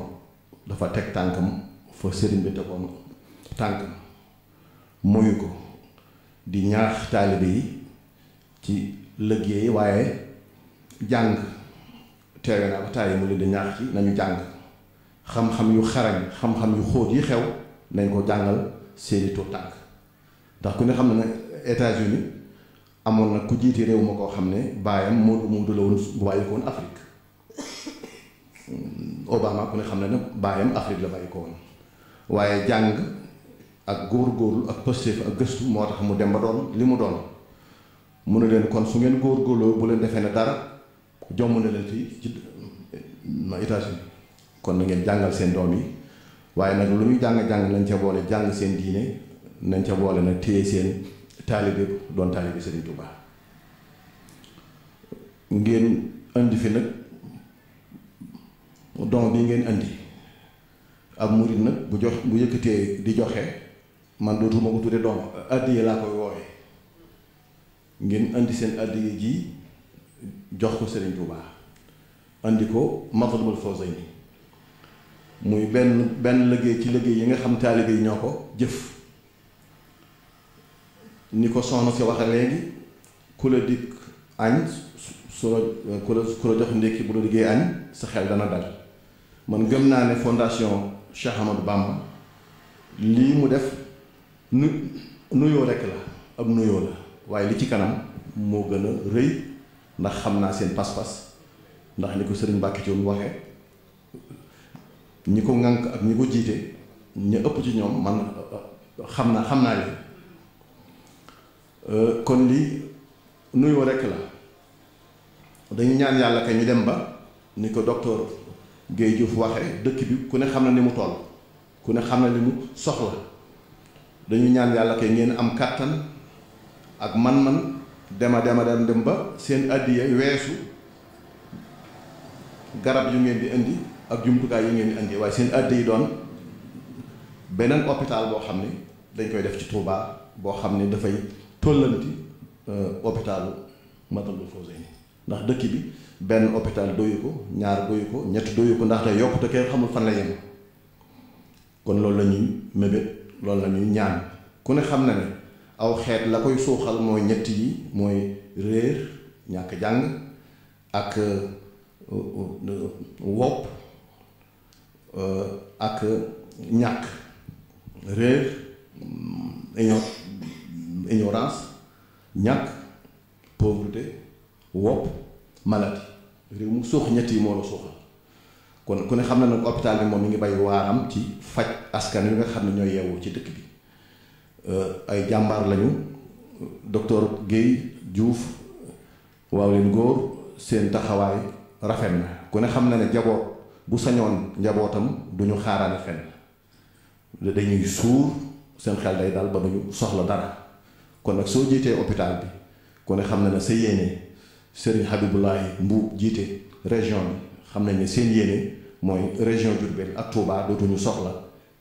dafa teg tànkam fa Serigne bi tegoon tànkam moyu ko di ñaax taalibe yi ci liggéey waaye jàng teewe naa ba tàyyi mu leen di ñaax ci nañu jàng xam-xam yu xarañ xam-xam yu xóot yi xew nañ ko jàngal seeni tuut tànk ndax ku ne xam ne États-Unis amoon na ku jiiti réew ma koo xam ne baayam Moodu la woon bu bàyyi ko woon Afrique Obama ku ne xam ne baayam Afrique la bàyyi ko woon waaye jàng ak góor-góorlu ak pëstéef ak gëstu moo tax mu dem ba doon li mu doon. mu ne leen kon su ngeen góor-góorloo bu leen defee ne dara jomm na leen fii ci États-Unis kon na ngeen jàngal seen doom yi waaye nag lu ñuy jàng-jàng nañ ca boole jàng seen diine nañ ca boole nag téye seen taalibe doon taalibe Serigne Touba. ngeen indi fi nag don bi ngeen indi ab murit nag bu yëkkatee di joxe man dootuma ko tudde don addiye laa koy woowee ngeen indi seen addiye ji jox ko Serigne Touba andi ko Matlabul Fawzayni muy benn liggéey ci liggéey yi nga xam taalibe yi ñoo ko jëf ni ko soxna si waxe léegi ku la dikk añ su la ku la jox ndékki bu la liggéey añ sa xel dana dal man gëm naa ne fondation Cheikh Ahmadou Bamba lii mu def nuyoo rekk la ab nuyoo la waaye li ci kanam moo gën a rëy ndax xam naa seen pas-pas ndax ni ko sëriñ Mbàkke Thion waxe ñi ko ŋànk ak ñi ko jiite ñu ëpp ci ñoom man xam naa leen kon lii nuyoo rekk la dañu ñaan yàlla kay ñu dem ba ni ko docteur Guèye Diouf waxe dëkk bi ku ne xam na ni mu toll ku ne xam na ni mu soxla dañu ñaan yàlla kay ngeen am kàttan ak man-man dem ba seen addiya weesu garab yu ngeen di indi ak jumtukaay yi ngeen di indi waaye seen addiya yi doon beneen hôpital boo xam ne dañ koy def ci Touba boo xam ne dafay tollanti hôpitalu Matlabul Fawzayni ndax dëkk bi benn hôpital doyu ko ñaar doyu ko ñett doyu ko ndax day yokk te kenn xamul fan la yem kon loolu la ñuy mébét loolu la ñuy ñaan ku ne xam na ne aw xeet la koy suuxal mooy ñett yi mooy réer ñàkk jàng ak wopp ak ñàkk réer ignorance ñàkk pauvreté wopp maladie réew mu suux ñett yi moo la suuxal kon ku ne xam na nag hôpital bi moom mi ngi bay waaram ci faj askan wi nga xam ne ñooy yeewu ci dëkk bi ay jàmbaar lañu docteur Guèye Diouf waaw leen góor seen taxawaay rafet na ku ne xam na ne jaboot bu sañoon njabootam duñu xaaraane fenn dañuy suur seen xel day dal ba duñu soxla dara kon nag soo jiitee hôpital bi ku ne xam na ne sa yéene Serigne Habiboulaye Mbuub jiite région bi xam nañ ne seen yéene mooy région Diourbel ak Touba dootuñu soxla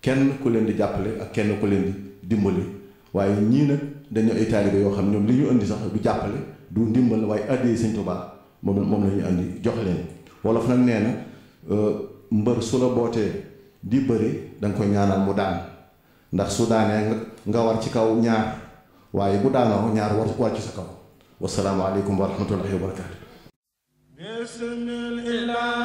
kenn ku leen di jàppale ak kenn ku leen di dimbali waaye ñii nag dañu ay taalibe yoo xam ñoom li ñu indi sax du jàppale du ndimbal waaye addee Sëñ Touba moom la ñu indi jox leen wolof nag nee na mbër su la bootee di bëri da nga koy ñaanal mu daan ndax su daanee nga war ci kaw ñaar waaye bu daanoo ñaar war ci sa kaw wassalaamu aleykum wa rahmatullahi wa barakaatu. Bismillah